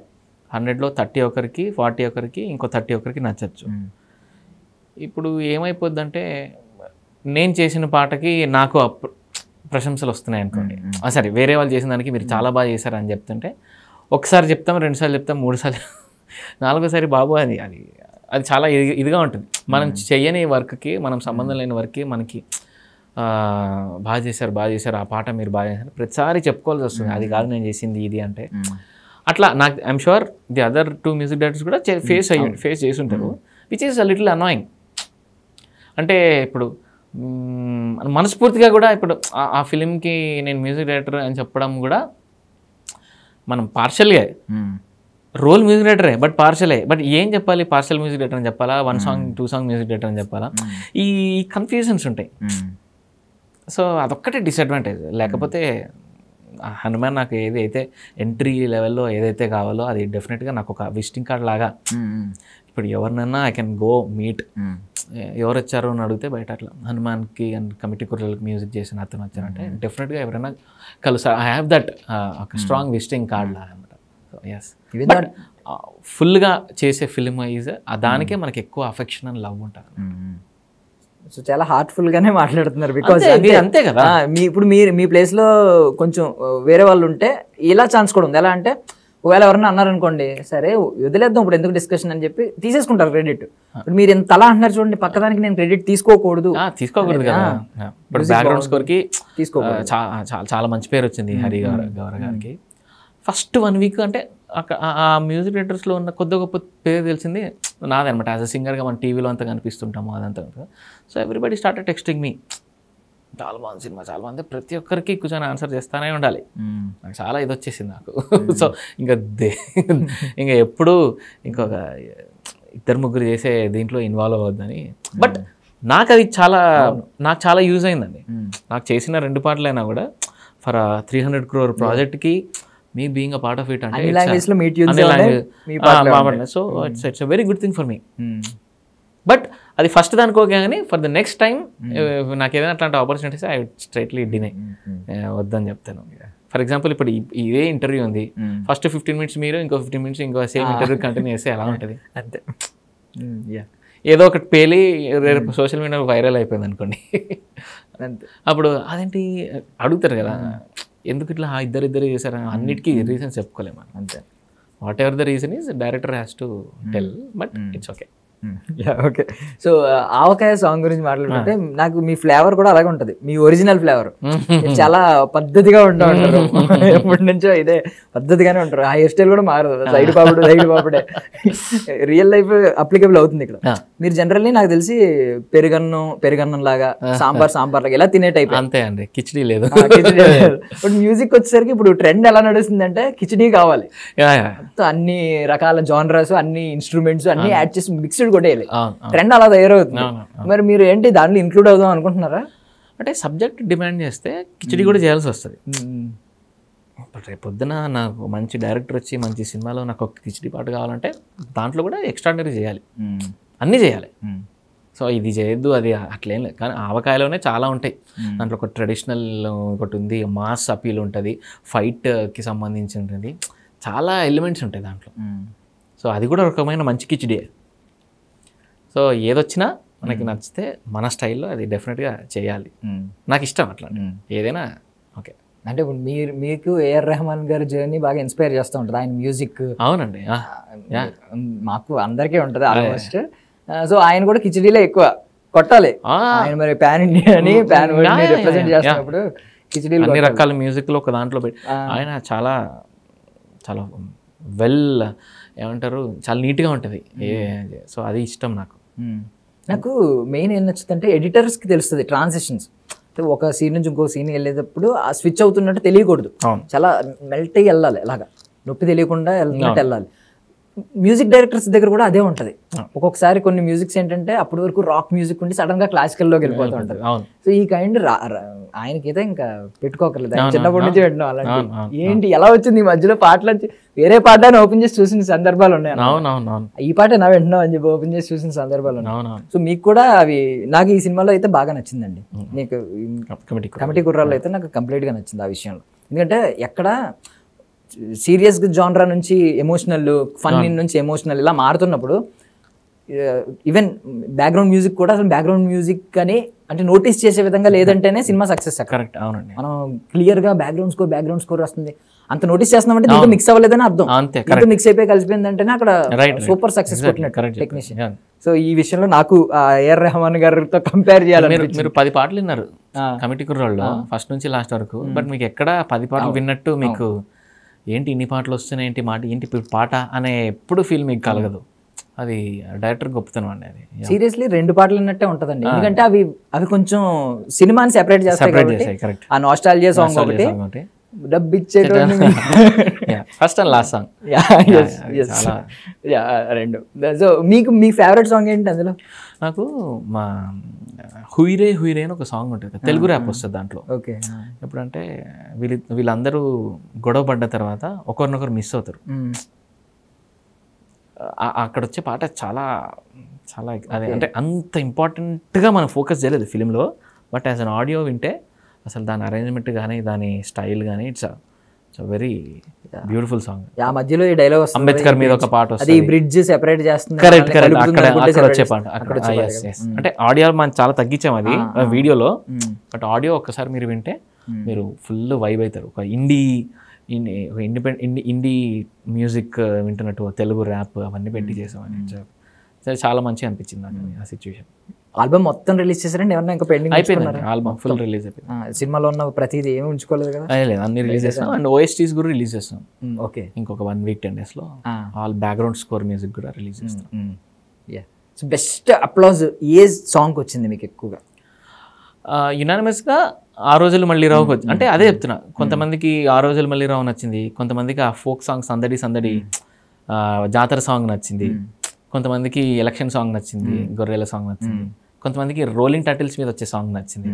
100లో 30 ఒకరికి, 40 ఒకరికి, ఇంకో 30 ఒకరికి నచ్చచ్చు. ఇప్పుడు ఏమైపోద్దంటే నేను చేసిన పాటకి నాకు ప్రశంసలు వస్తున్నాయి అనుకోండి, సరే వేరే వాళ్ళు చేసిన దానికి మీరు చాలా బాగా చేశారని చెప్తుంటే ఒకసారి చెప్తాం, 2 సార్లు చెప్తాం, 3 సార్లు, 4వసారి బాబు అది అది అది చాలా ఇదిగా ఉంటుంది. మనం చెయ్యని వర్క్కి, మనం సంబంధం లేని వర్క్కి మనకి బాగా చేశారు ఆ పాట మీరు బాగా చేశారు ప్రతిసారి చెప్పుకోవాల్సి వస్తుంది. అది కాదు నేను చేసింది ఇది అంటే. అట్లా నాకు I'm sure the other 2 music directors కూడా ఫేస్ చేసి ఉంటారు, which is a little annoying. అంటే ఇప్పుడు మనస్ఫూర్తిగా కూడా ఇప్పుడు ఆ ఫిలింకి నేను మ్యూజిక్ డైరెక్టర్ అని చెప్పడం కూడా మనం పార్షియల్గా రోల్ మ్యూజిక్ డైరెక్టరే బట్ పార్షలే. బట్ ఏం చెప్పాలి, పార్షల్ మ్యూజిక్ డైరెక్టర్ అని చెప్పాలా, 1 సాంగ్ 2 సాంగ్ మ్యూజిక్ డైరెక్టర్ అని చెప్పాలా, ఈ కన్ఫ్యూజన్స్ ఉంటాయి. సో అదొక్కటే డిసడ్వాంటేజ్. లేకపోతే హనుమాన్ నాకు ఏదైతే ఎంట్రీ లెవెల్లో ఏదైతే కావాలో అది డెఫినెట్గా నాకు ఒక విజిటింగ్ కార్డ్ లాగా. ఇప్పుడు ఎవరినన్నా ఐ కెన్ గో మీట్, ఎవరు వచ్చారు అని అడిగితే బయట అట్లా హనుమాన్కి అండ్ కమిటీ కుర్రలకి మ్యూజిక్ చేసిన అతను వచ్చారంటే డెఫినెట్గా ఎవరైనా కలుసా. ఐ హ్యావ్ దట్ ఒక స్ట్రాంగ్ విజిటింగ్ కార్డ్ లాగా అనమాట. సో ఎస్, బట్ ఫుల్గా చేసే ఫిల్మ్ ఈజ్ దానికే మనకి ఎక్కువ అఫెక్షన్ అండ్ లవ్ ఉంటుంది. సో చాలా హార్ట్ఫుల్ గానే మాట్లాడుతున్నారు. బికాజ్ అంతే కదా. ఇప్పుడు మీ ప్లేస్ లో కొంచెం వేరే వాళ్ళు ఉంటే ఇలా ఛాన్స్ కూడా ఉంది. ఎలా అంటే ఒకవేళ ఎవరన్నా అన్నారనుకోండి, సరే వదిలేద్దాం ఇప్పుడు ఎందుకు డిస్కషన్ అని చెప్పి తీసేసుకుంటారు క్రెడిట్. ఇప్పుడు మీరు ఎంత అలా అంటున్నారు చూడండి, పక్కదానికి నేను క్రెడిట్ తీసుకోకూడదు కదా. ఇప్పుడు బ్యాక్గ్రౌండ్ స్కోర్కి తీసుకోకూడదు. చాలా మంచి పేరు వచ్చింది హరి గౌర గారికి. ఫస్ట్ 1 వీక్ అంటే ఆ మ్యూజిక్ డైరెక్టర్స్లో ఉన్న కొద్ది గొప్ప పేరు తెలిసింది నాదే అనమాట. యాజ్ అ సింగర్గా మనం టీవీలో అంతా కనిపిస్తుంటాము అదంతా. సో ఎవ్రీబడి స్టార్టెడ్ టెక్స్టింగ్ మీ, చాలా బాగుంది సినిమా, చాలా బాగుంది. ప్రతి ఒక్కరికి కూర్చొని ఆన్సర్ చేస్తానే ఉండాలి. నాకు చాలా ఇది వచ్చేసింది నాకు. సో ఇంకా ఎప్పుడు ఇంకొక 2-3 చేసే దీంట్లో ఇన్వాల్వ్ అవ్వద్దని. బట్ నాకు అది నాకు చాలా యూజ్ అయిందండి. నాకు చేసిన 2 పాటలైనా కూడా ఫర్ 300 crore ప్రాజెక్ట్కి మీ being a part of it అంటే so it's a very good thing for me. But అది ఫస్ట్ దానికి ఓకే, కానీ ఫర్ ద నెక్స్ట్ టైం నాకు ఏదైనా అట్లాంటి ఆపర్చునిటీస్ ఐ స్ట్రైట్లీ డినై, వద్దని చెప్తాను. ఫర్ ఎగ్జాంపుల్ ఇప్పుడు ఇదే ఇంటర్వ్యూ ఉంది, ఫస్ట్ 15 minutes మీరు, ఇంకో 15 minutes ఇంకో సేమ్ ఇంటర్వ్యూ కంటిన్యూ చేస్తే ఎలా ఉంటుంది? అంతే. ఏదో ఒకటి పేలి రేపు సోషల్ మీడియా వైరల్ అయిపోయింది అనుకోండి, అప్పుడు అదేంటి అడుగుతారు కదా, ఎందుకు ఇట్లా ఇద్దరు చేశారు, అన్నిటికీ రీజన్స్ చెప్పుకోలేము మనం. అంతే. What ever the reason is director has to tell, but it's okay. Okay. So avakaya song గురించి మాట్లాడుకుంటే నాకు మీ ఫ్లేవర్ కూడా అలాగే ఉంటుంది, మీ ఒరిజినల్ ఫ్లేవర్. చాలా పద్ధతిగా ఉంటా ఉంటారు, ఎప్పటి నుంచో ఇదే పద్ధతిగానే ఉంటారు. ఆ హెయిర్ స్టైల్ కూడా మారదు, సైడ్ పాపుడే రియల్ లైఫ్ అప్లికబుల్ అవుతుంది ఇక్కడ. మీరు జనరల్లీ నాకు తెలిసి పెరుగన్నం లాగా, సాంబార్ లాగా ఇలా తినే టైప్. అంతే అండి, కిచడీ లేదు. బట్ మ్యూజిక్ వచ్చేసరికి ఇప్పుడు ట్రెండ్ ఎలా నడుస్తుంది అంటే కిచడీ కావాలి, అన్ని రకాల జానర్స్, అన్ని ఇన్స్ట్రుమెంట్స్ అన్ని యాడ్ చేసి మిక్స్డ్ కొట్టేయాలి. ట్రెండ్ అలా తయారవుతుంది. మరి మీరు ఏంటి దాంట్లో ఇంక్లూడ్ అవుదాం అనుకుంటున్నారా? అంటే సబ్జెక్ట్ డిమాండ్ చేస్తే కిచడీ కూడా చేయాల్సి వస్తుంది. ఇప్పుడు రేపు పొద్దున నాకు మంచి డైరెక్టర్ వచ్చి మంచి సినిమాలో నాకు ఒక కిచడీ పాట కావాలంటే దాంట్లో కూడా ఎక్స్ట్రాడినరీ చేయాలి, అన్నీ చేయాలి. సో ఇది చేయొద్దు అది అట్లేం లేదు. కానీ ఆవకాయలోనే చాలా ఉంటాయి. దాంట్లో ఒక ట్రెడిషనల్ ఒకటి ఉంది, మాస్ అపీల్ ఉంటుంది, ఫైట్కి సంబంధించి ఉంటుంది, చాలా ఎలిమెంట్స్ ఉంటాయి దాంట్లో. సో అది కూడా ఒక రకమైన మంచి కిచడీయే. సో ఏదొచ్చినా మనకి నచ్చితే మన స్టైల్లో అది డెఫినెట్గా చేయాలి. నాకు ఇష్టం అట్లా ఏదైనా ఓకే. అంటే ఇప్పుడు మీకు ఏఆర్ రెహమాన్ గారి జర్నీ బాగా ఇన్స్పైర్ చేస్తూ ఉంటుంది, ఆయన మ్యూజిక్. అవునండి, మాకు అందరికీ ఉంటుంది ఆల్మోస్ట్. సో ఆయన కూడా కిచడీలో ఎక్కువ కొట్టాలి. ఆయన మరి పాన్ ఇండియా అని పాన్ వరల్డ్ రిప్రజెంట్ చేస్తున్నప్పుడు కిచడీలో అన్ని రకాల మ్యూజిక్లో ఒక దాంట్లో పెట్టి ఆయన చాలా చాలా వెల్ ఏమంటారు, చాలా నీట్గా ఉంటుంది. సో అది ఇష్టం నాకు. నాకు మెయిన్ ఏం నచ్చుతుందంటే ఎడిటర్స్కి తెలుస్తుంది ట్రాన్సిషన్స్. ఒక సీన్ నుంచి ఇంకో సీన్ వెళ్ళేటప్పుడు ఆ స్విచ్ అవుతున్నట్టు తెలియకూడదు, చాలా మెల్ట్ అయ్యి వెళ్ళాలి, అలాగా నొప్పి తెలియకుండా వెళ్ళినట్టు వెళ్ళాలి. మ్యూజిక్ డైరెక్టర్స్ దగ్గర కూడా అదే ఉంటుంది. ఒక్కొక్కసారి కొన్ని మ్యూజిక్స్ ఏంటంటే అప్పటి వరకు రాక్ మ్యూజిక్ ఉండి సడన్ గా క్లాసికల్లోకి వెళ్ళిపోతూ ఉంటుంది. సో ఈ కైండ్ ఆయనకైతే ఇంకా పెట్టుకోకర్లేదు, చిన్నప్పటి నుంచి పెట్టినాం. అలాంటి ఏంటి ఎలా వచ్చింది ఈ మధ్యలో పాటలు వేరే పాటని ఓపెన్ చేసి చూసిన సందర్భాలు ఉన్నాయి, ఈ పాట నా వింటున్నావు అని చెప్పి ఓపెన్ చేసి చూసిన సందర్భాలు ఉన్నాయి. సో మీకు కూడా అవి, నాకు ఈ సినిమాలో అయితే బాగా నచ్చిందండి. నీకు కమిటీ కుర్రాల్లో అయితే నాకు కంప్లీట్ గా నచ్చింది ఆ విషయంలో. ఎందుకంటే ఎక్కడ సీరియస్ జానరా నుంచి ఎమోషనల్, ఫన్ నుంచి ఎమోషనల్ ఇలా మారుతున్నప్పుడు ఈవెన్ బ్యాక్గ్రౌండ్ మ్యూజిక్ కూడా అసలు బ్యాక్గ్రౌండ్ మ్యూజిక్ అని అంటే నోటీస్ చేసే విధంగా లేదంటేనే సినిమా సక్సెస్. కరెక్ట్, అవునండి. మనం క్లియర్ గా బ్యాక్గ్రౌండ్ స్కోర్ వస్తుంది, అంత నోటీస్ చేస్తున్నామంటే దీంతో మిక్స్ అవ్వలేదని అర్థం. దీంతో మిక్స్ అయిపోయి కలిసిపోయిందంటేనే అక్కడ సూపర్ సక్సెస్ కొట్టినట్టు టెక్నీషియన్. సో ఈ విషయంలో నాకు ఏఆర్ రెహమాన్ గారితో కంపేర్ చేయాలి. మీరు 10 పాటలు విన్నారు కమిటీ కుర్రాళ్ళు ఫస్ట్ నుంచి లాస్ట్ వరకు, బట్ మీకు ఎక్కడ 10 పాటలు విన్నట్టు మీకు ఏంటి ఇన్ని పాటలు వస్తున్నాయి, ఏంటి మాట ఏంటి పాట అనే ఎప్పుడు ఫీల్ మీకు కలగదు. అది డైరెక్టర్ గొప్పతనం అండి. అది సీరియస్లీ 2 పాటలు అన్నట్టే ఉంటదండి. ఎందుకంటే అవి కొంచెం సినిమాని సెపరేట్ చేస్తాయి కాబట్టి. ఆ నాస్టాల్జియా సాంగ్ ఒకటి, డబ్బిచ్చేటోని ఫస్ట్ అండ్ లాస్ట్ సాంగ్ చాలా రెండు. సో మీకు మీ ఫేవరెట్ సాంగ్ ఏంటి అందులో? నాకు మా హుయిరే హుయిరే అని ఒక సాంగ్ ఉంటుంది, తెలుగు ర్యాప్ వస్తుంది దాంట్లో. ఓకే. ఎప్పుడంటే వీళ్ళందరూ గొడవ పడ్డ తర్వాత ఒకరినొకరు మిస్ అవుతారు. అక్కడ వచ్చే పాట చాలా చాలా అదే అంటే అంత ఇంపార్టెంట్గా మనం ఫోకస్ చేయలేదు ఫిలింలో, బట్ యాజ్ అన్ ఆడియో వింటే అసలు దాని అరేంజ్మెంట్ కానీ దాని స్టైల్ కానీ ఇట్స్ వెరీ బ్యూటిఫుల్ సాంగ్. ఆ మధ్యలో ఈ డైలాగ్ వస్తుంది, అంబేద్కర్ మీద ఒక పాట వస్తుంది, అది బ్రిడ్జ్ సెపరేట్ చేస్తుంది. కరెక్ట్ అక్కడ వచ్చే పాట. అంటే ఆడియో మనం చాలా తగ్గించాం అది వీడియోలో, బట్ ఆడియో ఒక్కసారి మీరు వింటే మీరు ఫుల్ వైబ్ అవుతారు. ఒక ఇండీ మ్యూజిక్ వింటున్నట్టు తెలుగు ర్యాప్ అవన్నీ పెట్టి చేసామని చాలా మంచిగా అనిపించింది నాకు ఆ సిచ్యువేషన్. ఆల్బమ్ మొత్తం రిలీజ్ చేశారండి? ఏమన్నా ఇంకా పెండింగ్? అయిపోయింది ఆల్బమ్ ఫుల్ రిలీజ్ అయిపోయింది. సినిమాలో ఉన్న ప్రతిదీ ఏమి ఉంచుకోలేదు కదా? లేదు, అన్ని రిలీజ్ చేస్తాం. అండ్ ఓఎస్టీస్ కూడా రిలీజ్ చేస్తాం. ఓకే. ఇంకొక 1 week 10 days లో ఆల్ బ్యాక్గ్రౌండ్ స్కోర్ మ్యూజిక్ కూడా రిలీజ్ చేస్తాం. సో బెస్ట్ అప్లాజ్ ఏ సాంగ్ వచ్చింది మీకు ఎక్కువగా? యునానిమస్గా ఆ రోజులు మళ్ళీ రావు. అంటే అదే చెప్తున్నా, కొంతమందికి ఆ రోజులు మళ్ళీ రావు నచ్చింది, కొంతమందికి ఆ ఫోక్ సాంగ్ సందడి సందడి జాతర సాంగ్ నచ్చింది, కొంతమందికి ఎలక్షన్ సాంగ్ నచ్చింది, గొర్రెల సాంగ్ నచ్చింది, కొంతమందికి రోలింగ్ టైటిల్స్ మీద వచ్చే సాంగ్ నచ్చింది.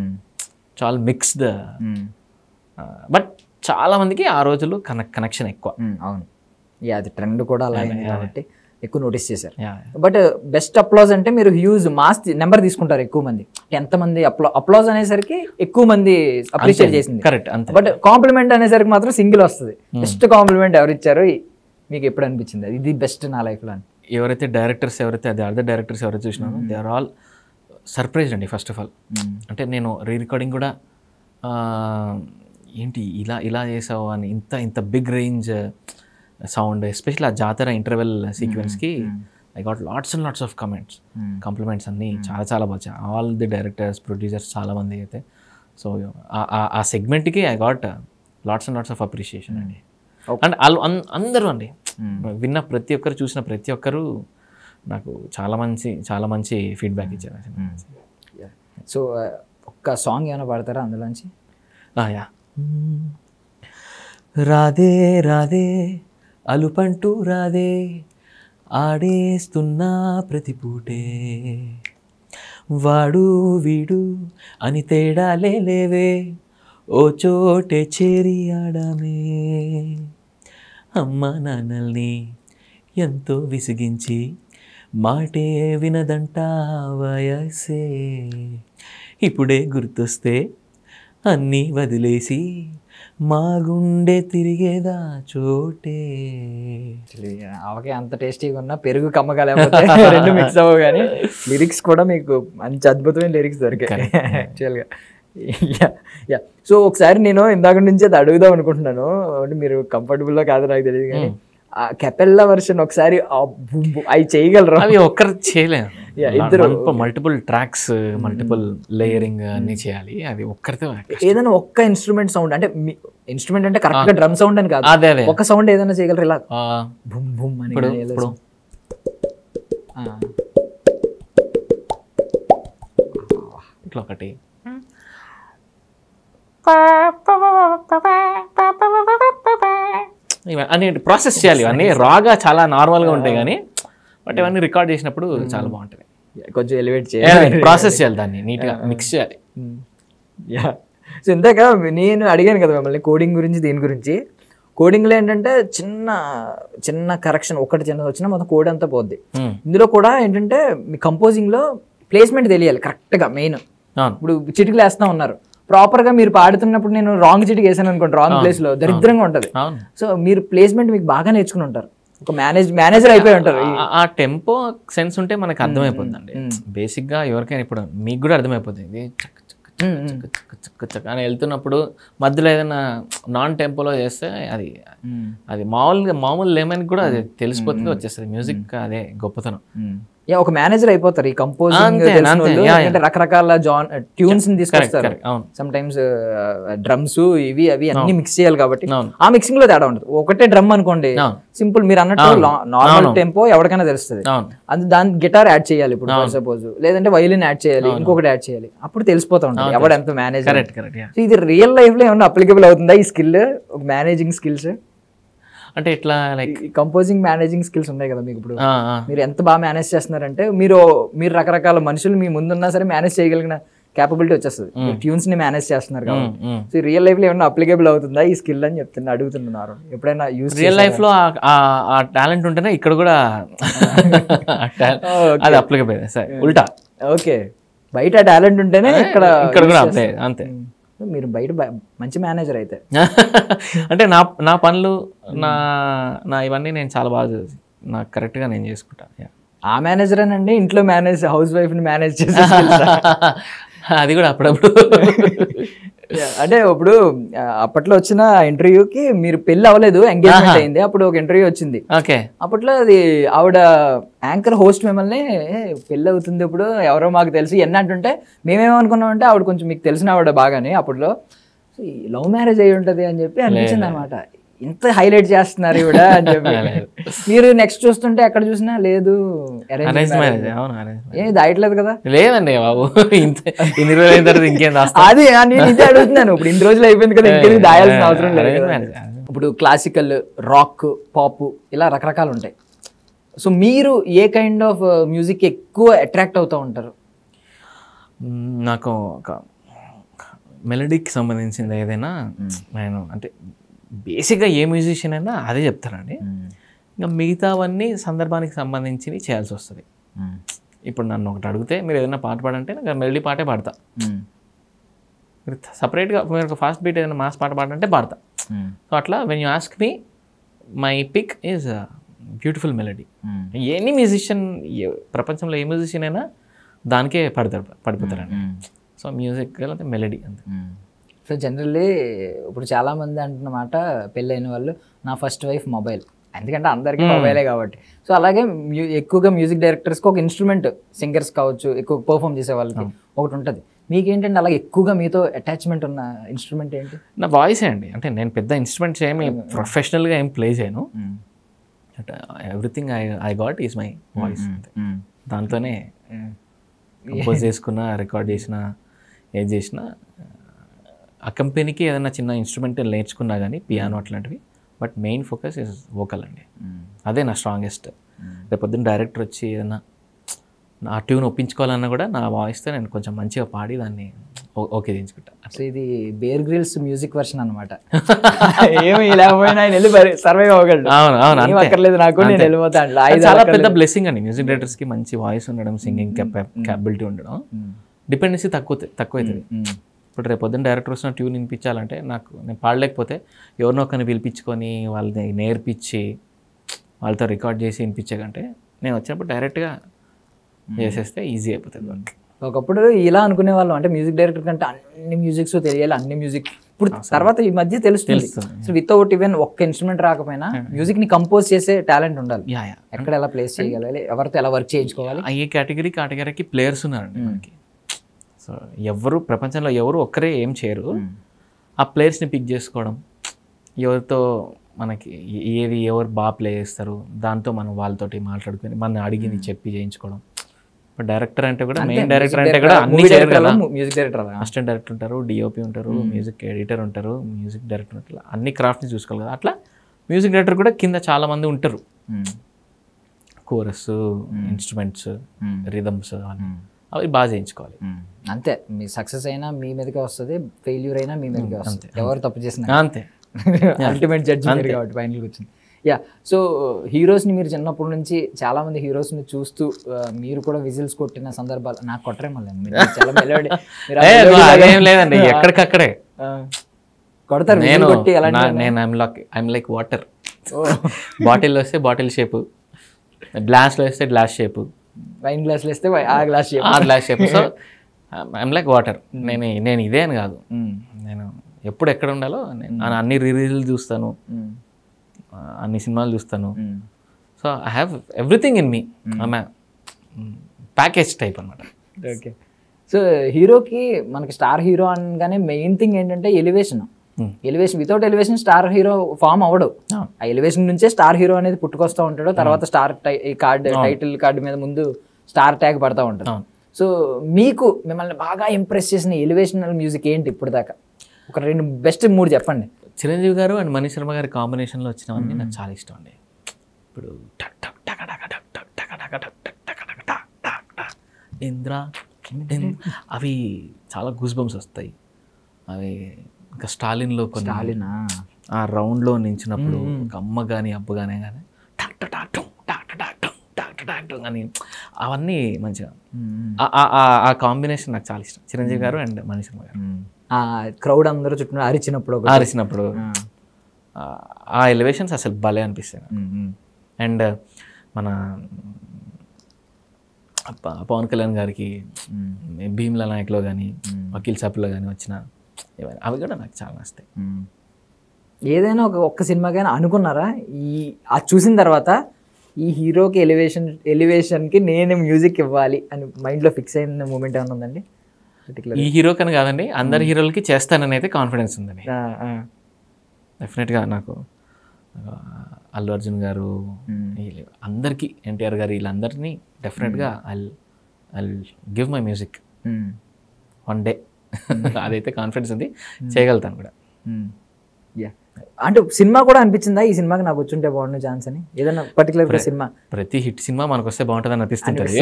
చాలా మిక్స్డ్, బట్ చాలా మందికి ఆ రోజుల్లో కనెక్షన్ ఎక్కువ. అవును, అది ట్రెండ్ కూడా అలా అయింది కాబట్టి ఎక్కువ నోటీస్ చేశారు. బట్ బెస్ట్ అప్లాజ్ అంటే మీరు హ్యూజ్ మాస్ నెంబర్ తీసుకుంటారు ఎక్కువ మంది. ఎంతమంది అప్లాజ్ అనేసరికి ఎక్కువ మంది అప్రిషియేట్ చేసింది. కరెక్ట్. బట్ కాంప్లిమెంట్ అనేసరికి మాత్రం సింగిల్ వస్తుంది. బెస్ట్ కాంప్లిమెంట్ ఎవరు ఇచ్చారు మీకు ఎప్పుడు అనిపించింది ఇది బెస్ట్ నా లైఫ్లో అని? ఎవరైతే డైరెక్టర్స్ అదే అదర్ డైరెక్టర్స్ ఎవరైతే చూసినానో దే ఆర్ ఆల్ సర్ప్రైజ్డ్ అండి. ఫస్ట్ ఆఫ్ ఆల్ అంటే నేను రికార్డింగ్ కూడా ఏంటి ఇలా చేసావు అని, ఇంత బిగ్ రేంజ్ సౌండ్, ఎస్పెషల్లీ ఆ జాతర ఇంటర్వెల్ సీక్వెన్స్కి I got lots and lots of compliments అన్నీ చాలా బాగా. ఆల్ ది డైరెక్టర్స్, ప్రొడ్యూసర్స్ చాలామంది అయితే. సో ఆ సెగ్మెంట్కి I got lots and lots of appreciation అండి. అండ్ అందరూ అండి, విన్న ప్రతి ఒక్కరు, చూసిన ప్రతి ఒక్కరు నాకు చాలా మంచి ఫీడ్బ్యాక్ ఇచ్చారు. సో ఒక్క సాంగ్ ఏమైనా పాడతారా అందులోంచి? రాధే రాధే అలుపంటూ రాధే ఆడేస్తున్నా ప్రతి పూటే, వాడు వీడు అని తేడాలే లేవే, ఓ చోటే చేరి ఆడమే, అమ్మ నాన్నల్ని ఎంతో విసిగించి మాటే వినదంట వయసే, ఇప్పుడే గుర్తొస్తే అన్నీ వదిలేసి మా గుండె తిరిగేదా చోటే. అవకే అంత టేస్టీగా ఉన్నా పెరుగు కమ్మగా లేకపోతే రెండు మిక్స్ అవ్వవు. కానీ లిరిక్స్ కూడా మీకు మంచి అద్భుతమైన లిరిక్స్ దొరికాయి యాక్చువల్గా. సో ఒకసారి నేను ఇందాక నుంచి అది అడుగుదాం అనుకుంటున్నాను, అంటే మీరు కంఫర్టబుల్లో కాదు నాకు తెలియదు, కానీ ఆ కెపెల్లా వర్షన్ ఒకసారి అవి చేయగలరు? అవి ఒక్కరు చేయలేము, ఇద్దరు మల్టిపుల్ ట్రాక్స్, మల్టిపుల్ లేయరింగ్ అన్ని చేయాలి. అది ఒక్కరితో ఏదైనా ఒక్క ఇన్స్ట్రుమెంట్ సౌండ్, అంటే ఇన్స్ట్రుమెంట్ అంటే కరెక్ట్ గా డ్రమ్ సౌండ్ అని కాదు, ఒక సౌండ్ ఏదైనా చేయగలరు ఇలా బుమ్ బుమ్ అని? ఇట్లా ఒకటి అన్ని ప్రాసెస్ చేయాలి. ఇవన్నీ రాగా చాలా నార్మల్గా ఉంటాయి, కానీ బట్ ఇవన్నీ రికార్డ్ చేసినప్పుడు చాలా బాగుంటుంది. కొంచెం ఎలివేట్ చేయాలి, ప్రాసెస్ చేయాలి, దాన్ని నీట్గా మిక్స్ చేయాలి. సో ఇందాక నేను అడిగాను కదా మిమ్మల్ని కోడింగ్ గురించి, దీని గురించి. కోడింగ్లో ఏంటంటే చిన్న కరెక్షన్ ఒకటి చిన్నది వచ్చినా మొత్తం కోడ్ అంతా పోద్ది. ఇందులో కూడా ఏంటంటే మీ కంపోజింగ్లో ప్లేస్మెంట్ తెలియాలి కరెక్ట్గా. మెయిన్ ఇప్పుడు చిటికలు వేస్తా ఉన్నారు, ప్రాపర్గా మీరు పాడుతున్నప్పుడు నేను రాంగ్ చిటికి వేసాను అనుకోండి, రాంగ్ ప్లేస్లో దరిద్రంగా ఉంటుంది. సో మీరు ప్లేస్మెంట్ మీకు బాగా నేర్చుకుని ఉంటారు, ఒక మేనేజర్ అయిపోయి ఉంటారు. ఆ టెంపో సెన్స్ ఉంటే మనకు అర్థమైపోతుందండి బేసిక్గా. ఎవరికైనా ఇప్పుడు మీకు కూడా అర్థమైపోతుంది, అని వెళ్తున్నప్పుడు మధ్యలో ఏదైనా నాన్ టెంపోలో చేస్తే అది మామూలు లేమని కూడా అది తెలిసిపోతుంది, వచ్చేస్తుంది మ్యూజిక్. అదే గొప్పతనం. ఒక మేనేజర్ అయిపోతారు ఈ కంపోజింగ్. రకరకాల ట్యూన్స్ ని తీసుకొస్తారు, సమ్ టైమ్స్ డ్రమ్స్ ఇవి అవి అన్ని మిక్స్ చేయాలి కాబట్టి ఆ మిక్సింగ్ లో తేడా ఉంటుంది. ఒకటే డ్రమ్ అనుకోండి, సింపుల్ మీరు అన్నట్టు నార్మల్ టెంపో ఎవరికైనా తెలుస్తుంది, అది దాని గిటార్ యాడ్ చేయాలి ఇప్పుడు సపోజ్, లేదంటే వైలిన్ యాడ్ చేయాలి, ఇంకొకటి యాడ్ చేయాలి, అప్పుడు తెలిసిపోతా ఉంటుంది ఎవడు ఎంత మేనేజర్. ఇది రియల్ లైఫ్ లో ఏమన్నా అప్లికబుల్ అవుతుందా ఈ స్కిల్, మేనేజింగ్ స్కిల్స్? అంటే ఇట్లా లైక్ కంపోజింగ్ మేనేజింగ్ స్కిల్స్ ఉన్నాయి కదా మీకు. ఇప్పుడు మీరు ఎంత బాగా మేనేజ్ చేస్తున్నారంటే మీరు రకరకాల మనుషులు మీ ముందున్నా సరే మేనేజ్ చేయగలిగిన క్యాపబిలిటీ వచ్చేస్తుంది. ట్యూన్స్ ని మేనేజ్ చేస్తున్నారు కాబట్టి. సో రియల్ లైఫ్ లో ఏమన్నా అప్లికేబుల్ అవుతుందా ఈ స్కిల్ అని అడుగుతున్నారు. ఎప్పుడైనా యూస్ రియల్ లైఫ్ లో ఆ టాలెంట్ ఉంటేనే ఇక్కడ కూడా అది అప్లికేబుల్ ఉల్టా. ఓకే, బయట టాలెంట్ ఉంటేనే ఇక్కడ కూడా అంతే అంతే. మీరు బయట మంచి మేనేజర్ అయితే. అంటే నా పనులు నా ఇవన్నీ నేను చాలా బాగా నాకు కరెక్ట్గా నేను చేసుకుంటాను. ఆ మేనేజర్ అనండి ఇంట్లో హౌస్ వైఫ్ ని మేనేజ్ చేసే అది కూడా అప్పుడప్పుడు. అంటే ఇప్పుడు అప్పట్లో వచ్చిన ఇంటర్వ్యూకి మీరు పెళ్లి అవ్వలేదు, ఎంగేజ్మెంట్ అయింది, అప్పుడు ఒక ఇంటర్వ్యూ వచ్చింది. ఓకే, అప్పట్లో అది ఆవిడ యాంకర్ హోస్ట్ మిమ్మల్ని పెళ్లి అవుతుంది ఇప్పుడు ఎవరో మాకు తెలుసు ఎన్ని అంటుంటే మేమేమనుకున్నామంటే ఆవిడ కొంచెం మీకు తెలిసిన ఆవిడ బాగానే అప్పట్లో లవ్ మ్యారేజ్ అయి ఉంటది అని చెప్పి అనిపించింది అనమాట. ఇంత హైలైట్ చేస్తున్నారు ఇవిడ అని చెప్పి. మీరు నెక్స్ట్ చూస్తుంటే ఎక్కడ చూసినా లేదు అరేంజ్ మ్యారేజ్. ఏమి దాయట్లేదు కదా? లేదండి బాబు, ఇన్ని రోజులు అయిన తర్వాత ఇంకేం అది నేను ఇదే అడుగుతున్నాను. ఇప్పుడు ఇన్ని రోజులు అయిపోయింది కదా, ఇంకేది దాయాల్సిన అవసరం లేదు. ఇప్పుడు క్లాసికల్, రాక్, పాప్ ఇలా రకరకాలు ఉంటాయి. సో మీరు ఏ కైండ్ ఆఫ్ మ్యూజిక్ ఎక్కువ అట్రాక్ట్ అవుతూ ఉంటారు? నాకు ఒక మెలడీకి సంబంధించింది ఏదైనా నేను అంటే బేసిక్గా ఏ మ్యూజిషియన్ అయినా అదే చెప్తానండి. ఇంకా మిగతావన్నీ సందర్భానికి సంబంధించినవి చేయాల్సి వస్తుంది. ఇప్పుడు నన్ను ఒకటి అడిగితే మీరు ఏదైనా పాట పాడంటే నాకు మెలడీ పాటే పాడతా. మీరు సపరేట్గా మీరు ఒక ఫాస్ట్ బీట్ ఏదైనా మాస్ పాట పాడంటే పాడతా. సో అట్లా when you ask me my pick is beautiful melody. Any musician ప్రపంచంలో ఏ మ్యూజిషియన్ అయినా దానికే పడిపోతారండి. సో మ్యూజిక్ అంటే మెలడీ అంతే. సో జనరల్లీ ఇప్పుడు చాలామంది అంటున్నమాట పెళ్ళైన వాళ్ళు నా ఫస్ట్ వైఫ్ మొబైల్, ఎందుకంటే అందరికీ మొబైలే కాబట్టి. సో అలాగే ఎక్కువగా మ్యూజిక్ డైరెక్టర్స్కి ఒక ఇన్స్ట్రుమెంట్, సింగర్స్ కావచ్చు, ఎక్కువ పర్ఫామ్ చేసే వాళ్ళకి ఒకటి ఉంటుంది. మీకేంటంటే అలాగే ఎక్కువగా మీతో అటాచ్మెంట్ ఉన్న ఇన్స్ట్రుమెంట్ ఏంటి? నా వాయిసే అండి. అంటే నేను పెద్ద ఇన్స్ట్రుమెంట్స్ ఏమి ప్రొఫెషనల్గా ఏం ప్లే చేయను. Everything I got is my voice. దాంతోనే కంపోజ్ చేసుకున్నా, రికార్డ్ చేసినా, ఏది చేసినా. ఆ కంపెనీకి ఏదైనా చిన్న ఇన్స్ట్రుమెంట్ నేర్చుకున్నా కానీ పియానో అట్లాంటివి, but main focus is vocal అండి. అదే నా స్ట్రాంగెస్ట్. రేపు పొద్దున్న డైరెక్టర్ వచ్చి ఏదైనా నా ట్యూన్ ఒప్పించుకోవాలన్నా కూడా నా వాయిస్తో నేను కొంచెం మంచిగా పాడి దాన్ని ఓకే దించుకుంటా. సో ఇది బేర్ గ్రిల్స్ మ్యూజిక్ వర్షన్ అనమాట. ఏమి లేకపోయినా ఆయన వెళ్ళి సర్వైవ్ అవ్వగలడు. అవును, అక్కర్లేదు నాకు, నేను వెళ్ళిపోతాను. చాలా పెద్ద బ్లెస్సింగ్ అండి మ్యూజిక్ డైరెక్టర్స్కి. మంచి వాయిస్ ఉండడం, సింగింగ్ క్యాపబిలిటీ ఉండడం, డిపెండెన్సీ తక్కువ అవుతుంది. ఇప్పుడు రేపు పొద్దున్న డైరెక్టర్ వచ్చిన ట్యూన్ వినిపించాలంటే నేను పాడలేకపోతే ఎవరినో ఒకరిని పిలిపించుకొని వాళ్ళని నేర్పించి వాళ్ళతో రికార్డ్ చేసి వినిపించే కంటే నేను వచ్చినప్పుడు డైరెక్ట్గా చేసేస్తే ఈజీ అయిపోతుంది వర్క్. ఒకప్పుడు ఇలా అనుకునే వాళ్ళం, అంటే మ్యూజిక్ డైరెక్టర్ కంటే అన్ని మ్యూజిక్స్ తెలియాలి, అన్ని మ్యూజిక్. ఇప్పుడు తర్వాత ఈ మధ్య తెలుస్తుంది సో వితౌట్ ఈవెన్ ఒక్క ఇన్స్ట్రుమెంట్ రాకపోయినా మ్యూజిక్ ని కంపోజ్ చేసే టాలెంట్ ఉండాలి. ఎక్కడ ఎలా ప్లేస్ చేయగలగాలి, ఎవరితో ఎలా వర్క్ చేయించుకోవాలి. ఏ కేటగిరీకి ప్లేయర్స్ ఉన్నారండి మనకి. సో ప్రపంచంలో ఎవరు ఒక్కరే ఏం చేయరు. ఆ ప్లేయర్స్ని పిక్ చేసుకోవడం, ఎవరితో మనకి ఎవరు బాగా ప్లే చేస్తారు దాంతో మనం వాళ్ళతోటి మాట్లాడుకొని మన అడిగింది చెప్పి చేయించుకోవడం. ఇప్పుడు డైరెక్టర్ అంటే కూడా మెయిన్ డైరెక్టర్ అంటే కూడా అన్ని చేయరు కదా. మ్యూజిక్ డైరెక్టర్, అసిస్టెంట్ డైరెక్టర్ ఉంటారు, డిఓపి ఉంటారు, మ్యూజిక్ ఎడిటర్ ఉంటారు, మ్యూజిక్ డైరెక్టర్ ఉంటారు. అన్ని క్రాఫ్ట్ని చూసుకోవాలి కదా. అట్లా మ్యూజిక్ డైరెక్టర్ కూడా కింద చాలా మంది ఉంటారు. కోరస్, ఇన్స్ట్రుమెంట్స్, రిథమ్స్ అవి బాగా చేయించుకోవాలి. అంతే, మీ సక్సెస్ అయినా మీ మీదకే వస్తుంది, ఫెయిల్యూర్ అయినా మీ మీదకే వస్తుంది. ఎవరు తప్పు చేసినా అంతే, అల్టిమేట్ జడ్జిమెంట్ కాబట్టి ఫైనల్కి వచ్చింది. యా, సో హీరోస్ని మీరు చిన్నప్పటి నుంచి చాలా మంది హీరోస్ని చూస్తూ మీరు కూడా విజిల్స్ కొట్టిన సందర్భాలు నాకు కొట్టరేమో లేదండి, ఎక్కడికక్కడే కొడతారు. I'm like water. బాటిల్లో వస్తే బాటిల్ షేపు, గ్లాస్లో వేస్తే గ్లాస్ షేపు, వైన్ గ్లాస్లో వేస్తే ఆ glass shape. So I'm like water. నేను ఇదే అని కాదు, నేను ఎప్పుడు ఎక్కడ ఉండాలో అన్ని రిలీజ్లు చూస్తాను, అన్ని సినిమాలు చూస్తాను. So I have everything in me. Package type అనమాట. ఓకే, సో హీరోకి మనకి స్టార్ హీరో అనగానే మెయిన్ థింగ్ ఏంటంటే elevation. Without elevation star hero form అవ్వడు. ఆ ఎలివేషన్ నుంచే స్టార్ హీరో అనేది పుట్టుకొస్తూ ఉంటాడు. తర్వాత స్టార్ టైటిల్ కార్డు మీద ముందు స్టార్ ట్యాగ్ పడతా ఉంటుంది. సో మీకు మిమ్మల్ని బాగా ఇంప్రెస్ చేసిన ఎలివేషనల్ మ్యూజిక్ ఏంటి ఇప్పుడు దాకా? ఒక 2 బెస్ట్ 3 చెప్పండి. చిరంజీవి గారు అండ్ మనీష్ శర్మ గారి కాంబినేషన్లో వచ్చినవన్నీ నాకు చాలా ఇష్టం అండి. ఇప్పుడు టక్ టక్ టక టక టక్ టక్ టక టక టక్ టక్ టక టక టక్ టక్ టక్ ఇంద్రా అవి చాలా గూస్ బంప్స్ వస్తాయి. అవి ఇంకా స్టాలిన్లో కొన్ని ఆ రౌండ్లో నించినప్పుడు ఒక అమ్మ కానీ అబ్బ కానీ టక్ టక్ టక్ టక్ టక్ టక్ టక్ టక్ టక్ అని అవన్నీ మంచిగా ఆ కాంబినేషన్ నాకు చాలా ఇష్టం. చిరంజీవి గారు అండ్ మనీష్ శర్మ గారు క్రౌడ్ అందరూ చుట్టూ అరిచినప్పుడు ఆ ఎలివేషన్స్ అసలు భలే అనిపిస్తాయి. అండ్ మన పవన్ కళ్యాణ్ గారికి భీమ్లా నాయక్లో కానీ వకీల్ సాబ్లో కానీ వచ్చిన అవి కూడా నాకు చాలా నచ్చుతాయి. ఏదైనా ఒక్క సినిమాకైనా అనుకున్నారా అది చూసిన తర్వాత ఈ హీరోకి ఎలివేషన్కి నేను మ్యూజిక్ ఇవ్వాలి అని మైండ్లో ఫిక్స్ అయిన మూమెంట్ ఏమైనా ఉందండి? ఈ హీరోకని కాదండి, అందరి హీరోలకి చేస్తానని అయితే కాన్ఫిడెన్స్ ఉందండి డెఫినెట్గా. నాకు అల్లు అర్జున్ గారు అందరికీ, ఎన్టీఆర్ గారు, వీళ్ళందరినీ డెఫినెట్గా I give my music one day. అదైతే కాన్ఫిడెన్స్ ఉంది, చేయగలుగుతాను కూడా. అంటే సినిమా కూడా అనిపించిందా ఈ సినిమాకి నాకు వచ్చుంటే బాగుండే ఛాన్స్ అని? ఏదైనా పర్టికులర్ సినిమా? ప్రతి హిట్ సినిమా మనకు వస్తే బాగుంటుందని అనిపిస్తుంటుంది.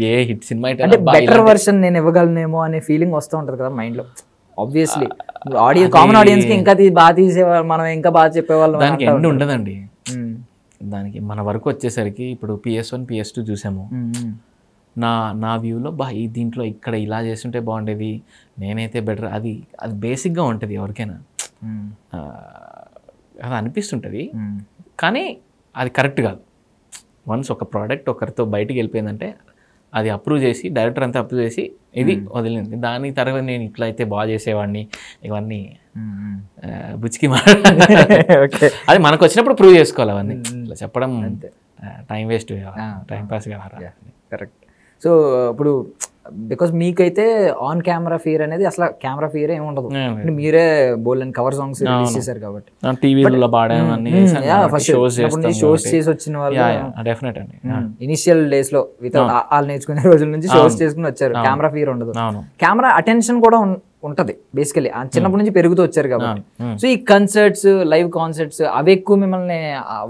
ఏ హిట్ సినిమా అంటే బెటర్ వర్షన్ నేను ఇవ్వగలనేమో అనే ఫీలింగ్ వస్తూ ఉంటుంది కదా మైండ్లో. ఆబ్వియస్లీ కామన్ ఆడియన్స్కి ఇంకా బాగా తీసేవాళ్ళు, మనం ఇంకా బాగా చెప్పేవాళ్ళం. దానికి ఎండ్ ఉండదండి. దానికి మన వరకు వచ్చేసరికి ఇప్పుడు PS1 PS2 చూసాము. నా వ్యూలో దీంట్లో ఇక్కడ ఇలా చేస్తుంటే బాగుండేది, నేనైతే బెటర్, అది బేసిక్గా ఉంటుంది ఎవరికైనా, అది అనిపిస్తుంటుంది. కానీ అది కరెక్ట్ కాదు. వన్స్ ఒక ప్రోడక్ట్ ఒకరితో బయటికి వెళ్ళిపోయిందంటే అది అప్రూవ్ చేసి, డైరెక్టర్ అంతా అప్రూవ్ చేసి ఇది వదిలింది. దాని తర్వాత నేను ఇట్లా అయితే బాగా చేసేవాడిని, ఇవన్నీ బుచ్చికి అది మనకు వచ్చినప్పుడు ప్రూవ్ చేసుకోవాలి. అవన్నీ ఇట్లా చెప్పడం టైం వేస్ట్, టైం పాస్ కావాలి. కరెక్ట్. సో ఇప్పుడు బికాస్ మీకైతే ఆన్ కెమెరా ఫియర్ అనేది అసలు కెమెరా ఫియర్ ఏమి ఉండదు. మీరే బోల్డ్ కవర్ సాంగ్స్ రిలీజ్ చేశారు కాబట్టి టీవీలో షోస్ చేసి వచ్చిన వాళ్ళు డెఫినెట్ అండి. ఇనిషియల్ డేస్ లో వితౌట్ వాళ్ళు నేర్చుకునే రోజుల నుంచి షోస్ చేసుకుని వచ్చారు. కెమెరా ఫియర్ ఉండదు, కెమెరా అటెన్షన్ కూడా ఉంటది బేసికలీ. చిన్నప్పటి నుంచి పెరుగుతూ వచ్చారు కాబట్టి. సో ఈ కన్సర్ట్స్, లైవ్ కాన్సర్ట్స్ అవి ఎక్కువ మిమ్మల్ని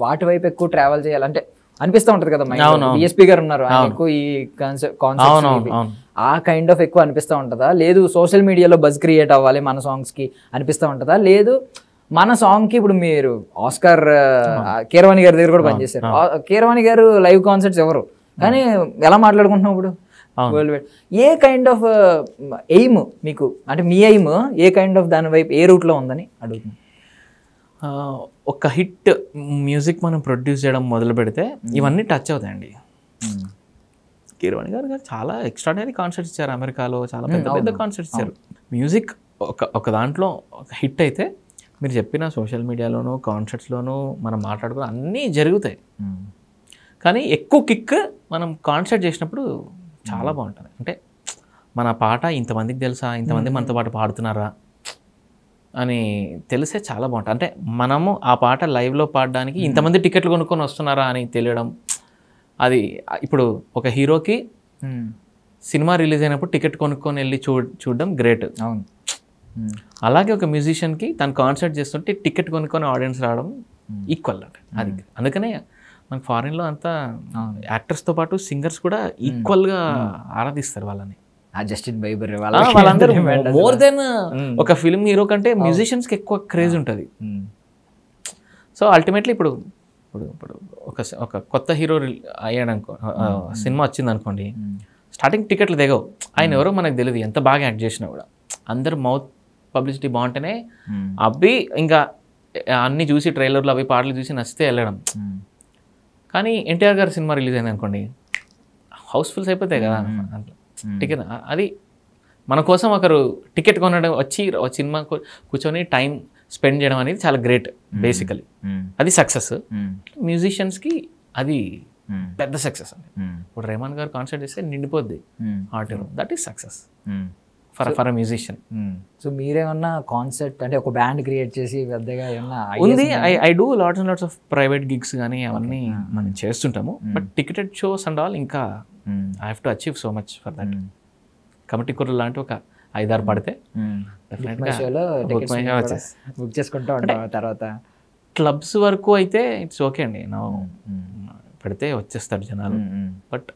వాటి వైపు ఎక్కువ ట్రావెల్ చేయాలంటే అనిపిస్తూ ఉంటది కదా. డిఎస్పీ గారు ఉన్నారు, ఎక్కువ ఈ కాన్సర్ట్ ఆ కైండ్ ఆఫ్ ఎక్కువ అనిపిస్తూ ఉంటుందా? లేదు సోషల్ మీడియాలో బజ్ క్రియేట్ అవ్వాలి మన సాంగ్స్ కి అనిపిస్తూ ఉంటుందా? లేదు మన సాంగ్ కి ఇప్పుడు మీరు ఆస్కార్ కీరవాణి గారి దగ్గర కూడా పనిచేశారు. కీరవాణి గారు లైవ్ కాన్సర్ట్స్ ఎవరు, కానీ ఎలా మాట్లాడుకుంటున్నాం ఇప్పుడు world wide. A kind of aim మీకు, అంటే మీ ఎయిమ్ ఏ కైండ్ ఆఫ్ దాని వైపు ఏ రూట్లో ఉందని అడుగుతున్నాను. ఒక హిట్ మ్యూజిక్ మనం ప్రొడ్యూస్ చేయడం మొదలు పెడితే ఇవన్నీ టచ్ అవుతాయండి. కీరవాణి గారు చాలా ఎక్స్ట్రాడినరీ కాన్సర్ట్స్ ఇచ్చారు అమెరికాలో, చాలా పెద్ద పెద్ద కాన్సర్ట్స్ ఇచ్చారు. మ్యూజిక్ ఒక దాంట్లో ఒక హిట్ అయితే మీరు చెప్పిన సోషల్ మీడియాలోనూ కాన్సర్ట్స్లోనూ మనం మాట్లాడుకుని అన్నీ జరుగుతాయి. కానీ ఎక్కువ కిక్ మనం కాన్సర్ట్ చేసినప్పుడు చాలా బాగుంటుంది. అంటే మన పాట ఇంతమందికి తెలుసా, ఇంతమంది మనతో పాటు పాడుతున్నారా అని తెలిసే చాలా బాగుంటుంది. అంటే మనము ఆ పాట లైవ్లో పాడడానికి ఇంతమంది టికెట్లు కొనుక్కొని వస్తున్నారా అని తెలియడం. అది ఇప్పుడు ఒక హీరోకి సినిమా రిలీజ్ అయినప్పుడు టికెట్ కొనుక్కొని వెళ్ళి చూడడం గ్రేట్. అవును. అలాగే ఒక మ్యూజిషియన్కి తను కాన్సర్ట్ చేస్తుంటే టికెట్ కొనుక్కొని ఆడియన్స్ రావడం ఈక్వల్ అంటే అది. అందుకనే మనకు ఫారిన్లో అంతా యాక్టర్స్తో పాటు సింగర్స్ కూడా ఈక్వల్గా ఆరాధిస్తారు వాళ్ళని. జస్టిన్ బైబర్ వాళ్ళందరూ మోర్ దెన్ ఒక ఫిల్మ్ హీరో కంటే మ్యూజిషియన్స్కి ఎక్కువ క్రేజ్ ఉంటుంది. సో అల్టిమేట్లీ ఇప్పుడు ఒక కొత్త హీరో అయ్యాడు అనుకో, సినిమా వచ్చింది అనుకోండి, స్టార్టింగ్ టికెట్లు దిగవు. ఆయన ఎవరో మనకు తెలియదు, ఎంత బాగా యాక్ట్ చేసినా కూడా. అందరు మౌత్ పబ్లిసిటీ బాగుంటేనే అవి ఇంకా అన్నీ చూసి ట్రైలర్లు అవి పాటలు చూసి నచ్చితే వెళ్ళడం. కానీ ఎన్టీఆర్ గారి సినిమా రిలీజ్ అయింది అనుకోండి, హౌస్ఫుల్స్ అయిపోతాయి కదా టికెట్. అది మన కోసం ఒకరు టికెట్ కొనడం వచ్చి సినిమా కూర్చొని టైం స్పెండ్ చేయడం అనేది చాలా గ్రేట్ బేసికలీ. అది సక్సెస్. మ్యూజిషియన్స్కి అది పెద్ద సక్సెస్ అండి. ఇప్పుడు రెహమాన్ గారు కాన్సర్ట్ చేస్తే నిండిపోద్ది ఆటో, that is success for a musician. So మీరేమన్నా కాన్సర్ట్ అంటే ఒక బ్యాండ్ క్రియేట్ చేసి పెద్దగా ఏమన్నా ఉంది? I do lots and lots of private gigs కానీ అవన్నీ మనం చేస్తుంటాము. But ticketed shows and all ఇంకా I have to achieve so much for that. Committee కుర్ర లాంటి ఒక 5-6 పడితే డెఫినెట్గా బుక్ చేసుకుంటూ ఉంటాం తర్వాత. క్లబ్స్ వరకు అయితే ఇట్స్ ఓకే అండి, నా పెడితే వచ్చేస్తారు జనాలు. బట్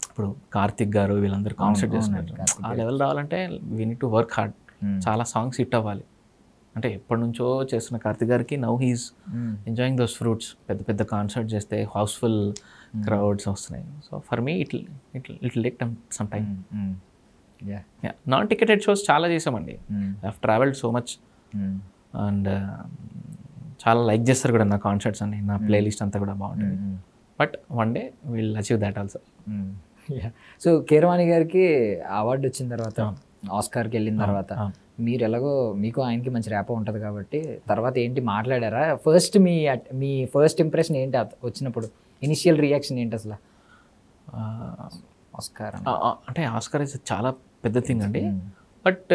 ఇప్పుడు కార్తిక్ గారు వీళ్ళందరూ కాన్సర్ట్ చేస్తున్నారు, ఆ లెవెల్ రావాలంటే we need to work hard. చాలా సాంగ్స్ హిట్ అవ్వాలి. అంటే ఎప్పటి నుంచో చేస్తున్న కార్తిక్ గారికి now he's enjoying those fruits. పెద్ద పెద్ద కాన్సర్ట్ చేస్తే హౌస్ఫుల్ క్రౌడ్స్ వస్తున్నాయి. So for me it take some time. Non ticketed shows చాలా చేసామండి. I have travelled so much and చాలా లైక్ చేస్తారు కూడా నా కాన్సర్ట్స్ అన్ని, నా ప్లేలిస్ట్ అంతా కూడా బాగుంటుంది. But one day will achieve that also. So Keeravani గారికి అవార్డు వచ్చిన తర్వాత, ఆస్కార్కి వెళ్ళిన తర్వాత మీరు ఎలాగో మీకు ఆయనకి మంచి ర్యాపో ఉంటుంది కాబట్టి తర్వాత ఏంటి మాట్లాడారా? ఫస్ట్ మీ ఫస్ట్ ఇంప్రెషన్ ఏంటి వచ్చినప్పుడు? ఇనిషియల్ రియాక్షన్ ఏంటి అసలు? ఆస్కార్ అంటే ఆస్కార్ ఇస్ చాలా పెద్ద థింగ్ అండి. But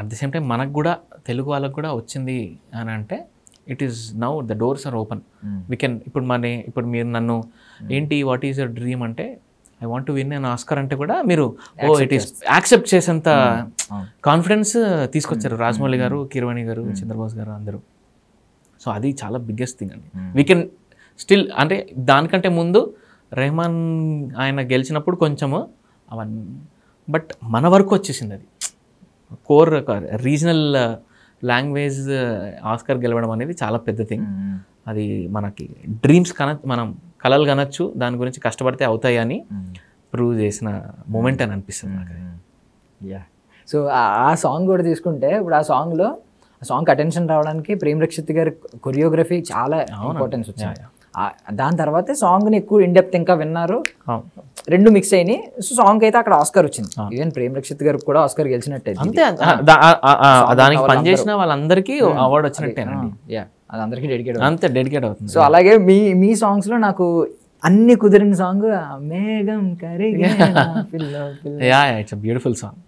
at the same time మనకు కూడా తెలుగు వాళ్ళకు కూడా వచ్చింది అని అంటే it is now the doors are open. We can ఇప్పుడు మీరు నన్ను ఏంటి వాట్ ఈస్ యువర్ డ్రీమ్ అంటే I want to win an Oscar అంటే కూడా మీరు ఇట్ ఈస్ యాక్సెప్ట్ చేసేంత కాన్ఫిడెన్స్ తీసుకొచ్చారు రాజమౌళి గారు, కీరవాణి గారు, చంద్రబోస్ గారు అందరూ. సో అది చాలా బిగ్గెస్ట్ థింగ్ అండి. వీ కెన్ స్టిల్ అంటే దానికంటే ముందు రెహమాన్ ఆయన గెలిచినప్పుడు కొంచెము అవన్నీ, బట్ మన వరకు వచ్చేసింది అది. కోర్ రీజనల్ లాంగ్వేజ్ ఆస్కార్ గెలవడం అనేది చాలా పెద్ద థింగ్. అది మనకి డ్రీమ్స్ మనం కలలు కనొచ్చు, దాని గురించి కష్టపడితే అవుతాయి అని ప్రూవ్ చేసిన మూమెంట్ అని అనిపిస్తుంది నాకు. యా. సో ఆ సాంగ్ కూడా తీసుకుంటే ఇప్పుడు ఆ సాంగ్ అటెన్షన్ రావడానికి ప్రేమ్ రక్షిత్ గారి కొరియోగ్రఫీ చాలా ఇంపార్టెన్స్ వచ్చింది. దాని తర్వాతే సాంగ్ని ఎక్కువ ఇన్డెప్త్ ఇంకా విన్నారు, రెండు మిక్స్ అయినాయి. సో సాంగ్ అయితే అక్కడ ఆస్కార్ వచ్చింది. ఈవెన్ ప్రేమ్ రక్షిత్ గారికి కూడా ఆస్కార్ గెలిచినట్టే. అంతే, దానికి పనిచేసిన వాళ్ళందరికీ అవార్డు వచ్చినట్టేనండి. యా, అది అందరికీ డెడికేట్ అవుతుంది. సో అలాగే మీ సాంగ్స్ లో నాకు అన్ని కుదిరిన సాంగ్ మేఘం కరిగే ఇట్స్ బ్యూటిఫుల్ సాంగ్.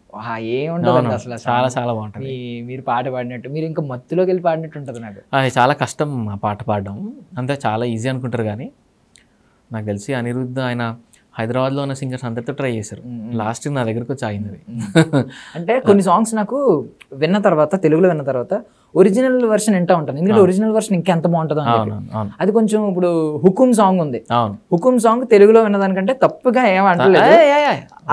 ఏముంటుంది అసలు, చాలా చాలా బాగుంటుంది. మీరు పాట పాడినట్టు మీరు ఇంకా మత్తులోకి వెళ్ళి పాడినట్టు ఉంటుంది. నాకు అది చాలా కష్టం ఆ పాట పాడడం, అంతే చాలా ఈజీ అనుకుంటారు కానీ నాకు తెలిసి అనిరుద్ధ్ ఆయన హైదరాబాద్లో ఉన్న సింగర్స్ అందరితో ట్రై చేశారు, లాస్ట్ నా దగ్గరకు వచ్చి ఆగింది. అంటే కొన్ని సాంగ్స్ నాకు విన్న తర్వాత, తెలుగులో విన్న తర్వాత ఒరిజినల్ వర్షన్ వింటా ఉంటాను, ఎందుకంటే ఒరిజినల్ వర్షన్ ఇంకెంత బాగుంటుందో. అది కొంచెం ఇప్పుడు హుకుమ్ సాంగ్ ఉంది, హుకుమ్ సాంగ్ తెలుగులో విన్నదానికంటే తప్పుగా ఏమంటలేదు.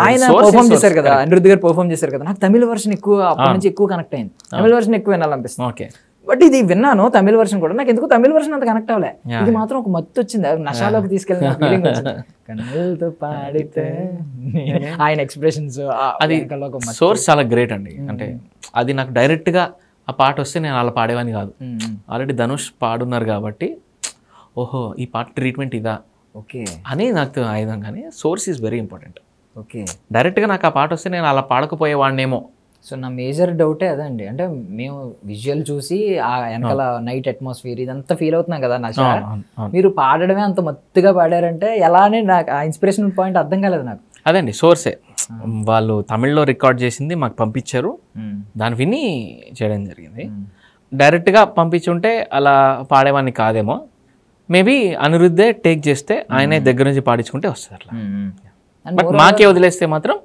ఆయన పర్ఫార్మ్ చేశారు కదా, అనిరుద్ధ్ గారు పర్ఫార్మ్ చేశారు కదా, నాకు తమిళ వర్షన్ ఎక్కువ అప్పటి నుంచి ఎక్కువ కనెక్ట్ అయింది. తమిళ వర్షన్ ఎక్కువ వినాలనిపిస్తుంది. ఓకే, బట్ ఇది విన్నాను తమిళ వర్షన్ కూడా, నాకు ఎందుకు తమిళ వర్షన్ అంత కనెక్ట్ అవ్వలే. ఇది మాత్రం ఒక మత్తు వచ్చింది, నషాలోకి తీసుకెళ్ళిన ఫీలింగ్ వచ్చింది. కన్నులతో పాడితే ఆయన ఎక్స్ప్రెషన్స్, అది సోర్స్ చాలా గ్రేట్ అండి. అంటే అది నాకు డైరెక్ట్గా ఆ పాట వస్తే నేను అలా పాడేవాని కాదు. ఆల్రెడీ ధనుష్ పాడున్నారు కాబట్టి ఓహో ఈ పాట ట్రీట్మెంట్ ఇదా ఓకే అని నాకు ఆయుధం. కానీ source is very important. Okay, డైరెక్ట్గా నాకు ఆ పాట వస్తే నేను అలా పాడకపోయేవాడినేమో. సో నా మేజర్ డౌటే అదండి. అంటే మేము విజువల్ చూసి ఆ వెనకాల నైట్ అట్మాస్ఫియర్ ఇదంతా ఫీల్ అవుతున్నాం కదా నషా, మీరు పాడడమే అంత మత్తుగా పాడారంటే ఎలా అని నాకు ఆ ఇన్స్పిరేషన్ పాయింట్ అర్థం కాలేదు నాకు. అదండి సోర్సే, వాళ్ళు తమిళ్లో రికార్డ్ చేసింది మాకు పంపించారు, దాన్ని విని చేయడం జరిగింది. డైరెక్ట్గా పంపించుంటే అలా పాడేవాడిని కాదేమో, మేబీ అనిరుద్ధే టేక్ చేస్తే ఆయనే దగ్గర నుంచి పాడించుకుంటే వస్తుంది అట్లా. బట్ మాకే వదిలేస్తే మాత్రం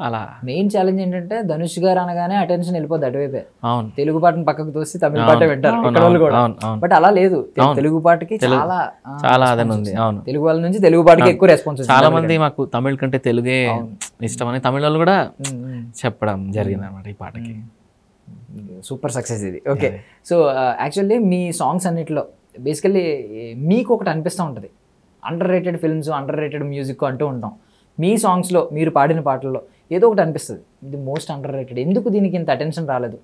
అలా. మెయిన్ ఛాలెంజ్ ఏంటంటే ధనుష్ గారు అనగానే అటెన్షన్ వెళ్ళిపోద్ది అటువైపే. అవును, తెలుగు పాటను పక్కకు తోసి తమిళ పాట వింటారు కూడా, బట్ అలా లేదు. తెలుగు పాటకి చాలా అదన ఉంది. అవును, తెలుగు వాళ్ళ నుంచి తెలుగు పాటకి ఎక్కువ రెస్పాన్స్. చాలా మంది మాకు తమిళ కంటే తెలుగే ఇష్టం అని తమిళ వాళ్ళు కూడా చెప్పడం జరిగింది అనమాట ఈ పాటకి. సూపర్ సక్సెస్ ఇది. ఓకే, సో యాక్చువల్లీ మీ సాంగ్స్ అన్నిటిలో బేసికల్లీ మీకు ఒకటి అనిపిస్తూ ఉంటుంది, under rated films, under rated music అంటూ ఉంటాం. మీ సాంగ్స్లో మీరు పాడిన పాటల్లో ఏదో ఒకటి అనిపిస్తుంది, ఇది మోస్ట్ అండర్ రేటెడ్, ఎందుకు దీనికి ఇంత అటెన్షన్ రాలేదు.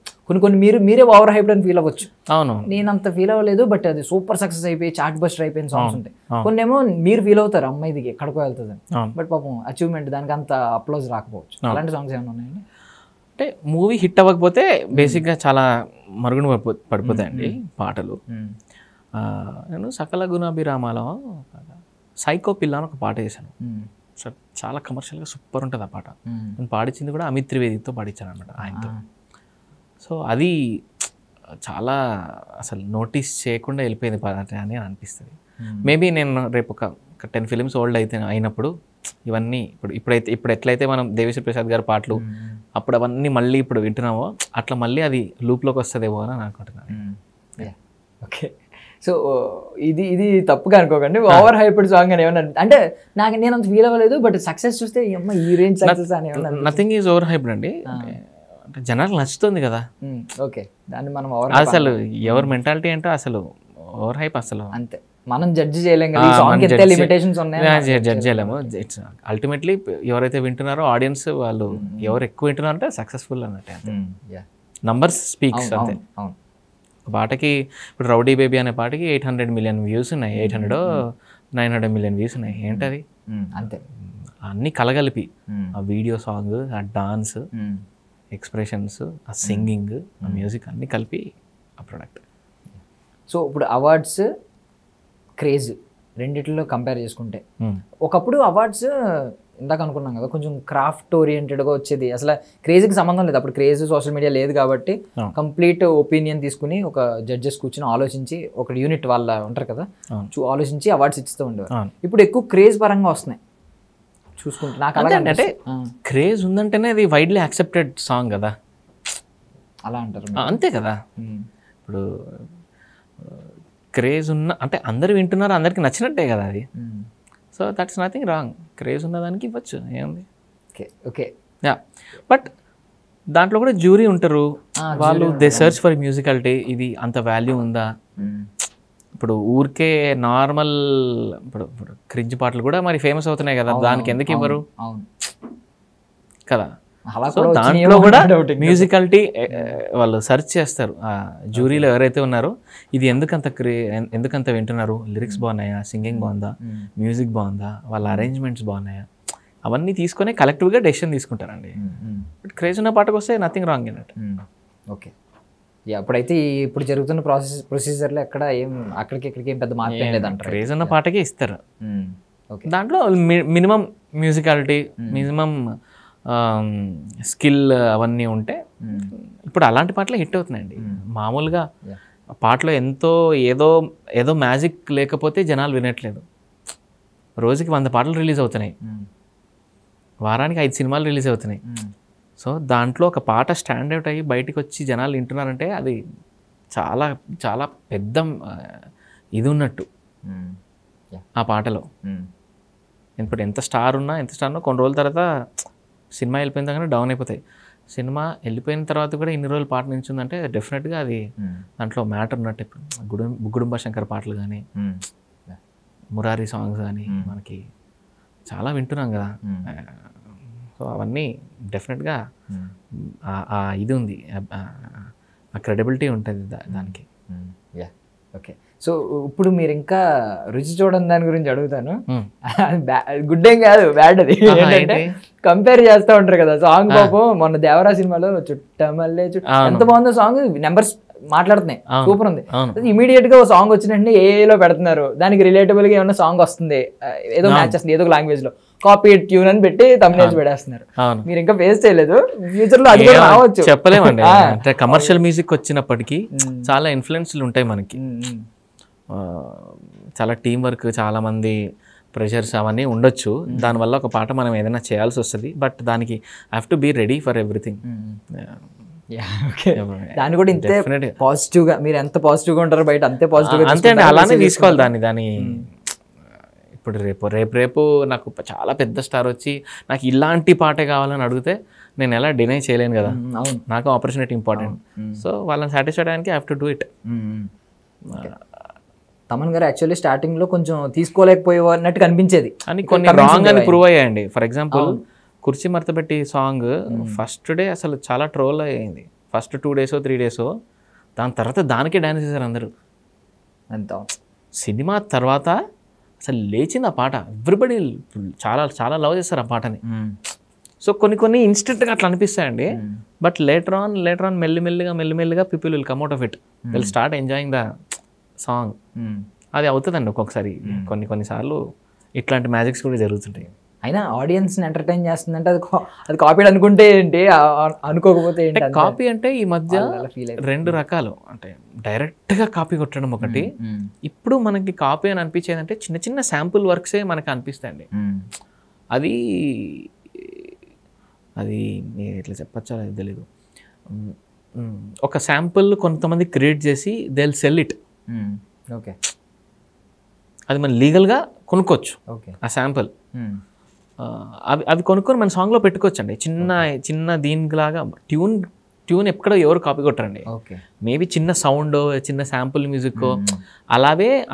కొన్ని మీరే ఓవర్ హైప్డ్ అని ఫీల్ అవ్వచ్చు. అవును, నేను అంత ఫీల్ అవ్వలేదు, బట్ అది సూపర్ సక్సెస్ అయిపోయి చాట్ బస్టర్ అయిపోయిన సాంగ్స్ ఉంటాయి. కొన్ని ఏమో మీరు ఫీల్ అవుతారు అమ్మాయి ఇది ఎక్కడికో వెళ్తుంది అని, బట్ పాపం అచీవ్మెంట్ దానికి అంత అప్లోజ్ రాకపోవచ్చు. అలాంటి సాంగ్స్ ఏమైనా ఉన్నాయండి? అంటే మూవీ హిట్ అవ్వకపోతే బేసిక్గా చాలా మరుగున పడిపోతాయండి పాటలు. నేను సకల గుణాభిరామాలో సైకో పిల్ల అని ఒక పాట చేశాను. చాలా కమర్షియల్గా సూపర్ ఉంటుంది ఆ పాట. నేను పాడించింది కూడా అమిత్ త్రివేదితో పాడించాను అనమాట ఆయనతో. సో అది చాలా అసలు నోటీస్ చేయకుండా వెళ్ళిపోయింది పాట అని అనిపిస్తుంది. మేబీ నేను రేపు ఒక ఒక 10 ఫిలిమ్స్ ఓల్డ్ అయినప్పుడు ఇవన్నీ ఇప్పుడు ఎట్లయితే మనం దేవిశ్రీ ప్రసాద్ గారి పాటలు అప్పుడు అవన్నీ మళ్ళీ ఇప్పుడు వింటున్నామో అట్లా మళ్ళీ అది లూప్లోకి వస్తుందేమో అని అనుకుంటున్నాను. ఓకే, సో ఇది తప్పుగా అనుకోకండి, ఓవర్ హైప్డ్ సాంగ్ అని ఏమన్నా అంటే నేను అంత ఫీల్ అవ్వలేదు, బట్ సక్సెస్ చూస్తే అమ్మ ఈ రేంజ్ సక్సెస్ అని నథింగ్ ఈజ్ ఓవర్ హైప్డ్ అండి. అంటే జనాలకు నచ్చుతుంది కదా. ఓకే, దాన్ని మనం అసలు ఎవరి మెంటాలిటీ అంటే అసలు ఓవర్ హైప్ అసలు అంతే, మనం జడ్జి చేయలేం కదా, ఈ సాంగ్ ఎంత లిమిటేషన్స్ ఉన్నాయి జడ్జ్ చేయలేము. ఇట్స్ అల్టిమేట్లీ ఎవరైతే వింటున్నారో ఆడియన్స్ వాళ్ళు ఎవరు ఎక్కువ వింటున్నారు అంటే సక్సెస్ఫుల్ అన్నట్టు. నంబర్స్ స్పీక్స్ అంతే. పాటకి ఇప్పుడు రౌడీ బేబీ అనే పాటకి 800 మిలియన్ వ్యూస్ ఉన్నాయి, 800-900 మిలియన్ వ్యూస్ ఉన్నాయి. ఏంటది అంతే, అన్నీ కలగలిపి ఆ వీడియో సాంగ్, ఆ డాన్స్, ఎక్స్ప్రెషన్స్, ఆ సింగింగ్, ఆ మ్యూజిక్ అన్నీ కలిపి ఆ ప్రోడక్ట్. సో ఇప్పుడు అవార్డ్స్ క్రేజ్ రెండిట్లో కంపేర్ చేసుకుంటే, ఒకప్పుడు అవార్డ్స్ ఇందాక అనుకున్నాం కదా కొంచెం క్రాఫ్ట్ ఓరియంటెడ్గా వచ్చేది, అసలు క్రేజ్కి సంబంధం లేదు. అప్పుడు క్రేజ్ సోషల్ మీడియా లేదు కాబట్టి కంప్లీట్ ఒపీనియన్ తీసుకుని ఒక జడ్జెస్ కూర్చొని ఆలోచించి ఒక యూనిట్ వాళ్ళ ఉంటారు కదా ఆలోచించి అవార్డ్స్ ఇస్తూ ఉండేవారు. ఇప్పుడు ఎక్కువ క్రేజ్ పరంగా వస్తున్నాయి చూసుకుంటే. నాకు అలాగే అంటే క్రేజ్ ఉందంటేనే అది వైడ్లీ యాక్సెప్టెడ్ సాంగ్ కదా, అలా అంటారు అంతే కదా. ఇప్పుడు క్రేజ్ ఉన్న అంటే అందరు వింటున్నారు, అందరికి నచ్చినట్టే కదా అది. So that's nothing wrong, craze ఉన్నదానికి ఇవ్వచ్చు, ఏముంది. ఓకే ఓకే, యా, బట్ దాంట్లో కూడా జ్యూరీ ఉంటారు వాళ్ళు, దే సర్చ్ ఫర్ మ్యూజికాలిటీ, ఇది అంత వాల్యూ ఉందా. ఇప్పుడు ఊరికే నార్మల్ ఇప్పుడు క్రింజ్ పాటలు కూడా మరి ఫేమస్ అవుతున్నాయి కదా, దానికి ఎందుకు ఇవ్వరు కదా. సో దాంట్లో కూడా మ్యూజికాలిటీ వాళ్ళు సెర్చ్ చేస్తారు ఆ జ్యూరీలో ఎవరైతే ఉన్నారో, ఇది ఎందుకంత వింటున్నారు, లిరిక్స్ బాగున్నాయా, సింగింగ్ బాగుందా, మ్యూజిక్ బాగుందా, వాళ్ళ అరేంజ్మెంట్స్ బాగున్నాయా, అవన్నీ తీసుకొని కలెక్టివ్గా డెసిషన్ తీసుకుంటారండి. బట్ క్రేజ్ ఉన్న పాటకు వస్తే నథింగ్ రాంగ్ అన్నట్టు. ఓకే, అప్పుడైతే ఇప్పుడు జరుగుతున్న ప్రొసీజర్లో ఎక్కడ అక్కడికి ఏం పెద్ద మార్పు ఏం లేదంటారు, క్రేజ్ ఉన్న పాటకే ఇస్తారు. దాంట్లో మినిమం మ్యూజికాలిటీ, మినిమం స్కిల్ అవన్నీ ఉంటే ఇప్పుడు అలాంటి పాటలే హిట్ అవుతున్నాయండి. మామూలుగా పాటలో ఏదో మ్యాజిక్ లేకపోతే జనాలు వినట్లేదు. రోజుకి 100 పాటలు రిలీజ్ అవుతున్నాయి, వారానికి 5 సినిమాలు రిలీజ్ అవుతున్నాయి. సో దాంట్లో ఒక పాట స్టాండ్ అవుట్ అయ్యి బయటకు వచ్చి జనాలు వింటున్నారంటే అది చాలా చాలా పెద్ద ఇది ఉన్నట్టు ఆ పాటలో. ఇప్పుడు ఎంత స్టార్ ఉన్నా కొన్ని రోజుల తర్వాత సినిమా వెళ్ళిపోయిన తర్వాత డౌన్ అయిపోతాయి. సినిమా వెళ్ళిపోయిన తర్వాత కూడా ఇన్ని రోజులు పాట నించుందంటే డెఫినెట్గా అది దాంట్లో మ్యాటర్ ఉన్నట్టు. గుడుంబ శంకర్ పాటలు కానీ, మురారి సాంగ్స్ కానీ మనకి చాలా వింటున్నాం కదా. సో అవన్నీ డెఫినెట్గా ఇది ఉంది, ఆ క్రెడిబిలిటీ ఉంటుంది దానికి. ఓకే, సో ఇప్పుడు మీరు ఇంకా రుచి చూడని దాని గురించి అడుగుతాను. గుడ్ ఏం కాదు, బ్యాడ్. అది ఏంటంటే కంపేర్ చేస్తూ ఉంటారు కదా సాంగ్. పాపం మొన్న దేవరా సినిమాలో చుట్టమల్లే ఎంత బాగుందో సాంగ్, నెంబర్స్ మాట్లాడుతున్నాయి, సూపర్ ఉంది. ఇమీడియట్ గా సాంగ్ వచ్చినట్టు ఏలో పెడుతున్నారు, దానికి రిలేటబుల్ గా ఏమన్నా సాంగ్ వస్తుంది, ఏదో మ్యాచ్ వస్తుంది ఏదో లాంగ్వేజ్ లో, కాపీ ట్యూన్ అని పెట్టి తమిళ పెడేస్తున్నారు. మీరు ఇంకా ఫేస్ చేయలేదు, ఫ్యూచర్ లో అది కూడా రావచ్చు, చెప్పలేమండి. అంటే కమర్షియల్ మ్యూజిక్ వచ్చినప్పటికీ చాలా ఇన్ఫ్లుయెన్స్లు ఉంటాయి మనకి, చాలా టీం వర్క్, చాలా మంది ప్రెషర్స్ అవన్నీ ఉండొచ్చు. దానివల్ల ఒక పాట మనం ఏదైనా చేయాల్సి వస్తుంది, బట్ దానికి I have to be ready for everything. దాన్ని కూడా ఇంతే పాజిటివ్ గా, మీరు ఎంత పాజిటివ్ గా ఉంటారో బయట అంతే పాజిటివ్ గా, అంతే అండి, అలానే తీసుకోవాలి దాన్ని. ఇప్పుడు రేపు నాకు చాలా పెద్ద స్టార్ వచ్చి నాకు ఇలాంటి పాటే కావాలని అడిగితే నేను ఎలా డినై చేయలేను కదా. నాకు ఆపర్చునిటీ ఇంపార్టెంట్, సో వాళ్ళని సాటిస్ఫై అయ్యడానికి I have to do it. Thaman garu actually starting లో కొంచెం తీసుకోలేకపోయేవారు కనిపించేది అని కొన్ని రాంగ్ అని ప్రూవ్ అయ్యాయండి. ఫర్ ఎగ్జాంపుల్ కుర్చీ మడతపెట్టి సాంగ్ ఫస్ట్ డే అసలు చాలా ట్రోల్ అయ్యింది, ఫస్ట్ 2 days 3 days. దాని తర్వాత దానికే డాన్స్ చేశారు అందరూ. అంత సినిమా తర్వాత అసలు లేచింది ఆ పాట, ఎవ్రీబడి చాలా చాలా లవ్ చేస్తారు ఆ పాటని. సో కొన్ని ఇన్స్టెంట్గా అట్లా అనిపిస్తాయండి, బట్ లేటర్ ఆన్ మెల్లిమెల్లిగా people will come out of it, will start enjoying the song. అది అవుతుందండి ఒక్కొక్కసారి, కొన్నిసార్లు ఇట్లాంటి మ్యాజిక్స్ కూడా జరుగుతుంటాయి. అయినా ఆడియన్స్ని ఎంటర్టైన్ చేస్తుందంటే అది కాపీ అనుకుంటే ఏంటి, అనుకోకపోతే ఏంటి? కాపీ అంటే ఈ మధ్య ఫీల్ 2 రకాలు, అంటే డైరెక్ట్గా కాపీ కొట్టడం ఒకటి. ఇప్పుడు మనకి కాపీ అని అనిపించేది అంటే చిన్న చిన్న శాంపుల్ వర్క్సే మనకు అనిపిస్తాయండి. అది అది ఎట్లా చెప్పచ్చో అది తెలీదు. ఒక శాంపుల్ కొంతమంది క్రియేట్ చేసి they will sell it. Okay, అది మనం లీగల్గా కొనుక్కోవచ్చు. ఓకే, ఆ శాంపుల్ అవి కొనుక్కొని మన సాంగ్లో పెట్టుకోవచ్చు అండి. చిన్న దీనిలాగా ట్యూన్ ఎక్కడో ఎవరు కాపీ కొట్టరండి. ఓకే, మేబీ చిన్న సౌండ్, చిన్న శాంపుల్ మ్యూజిక్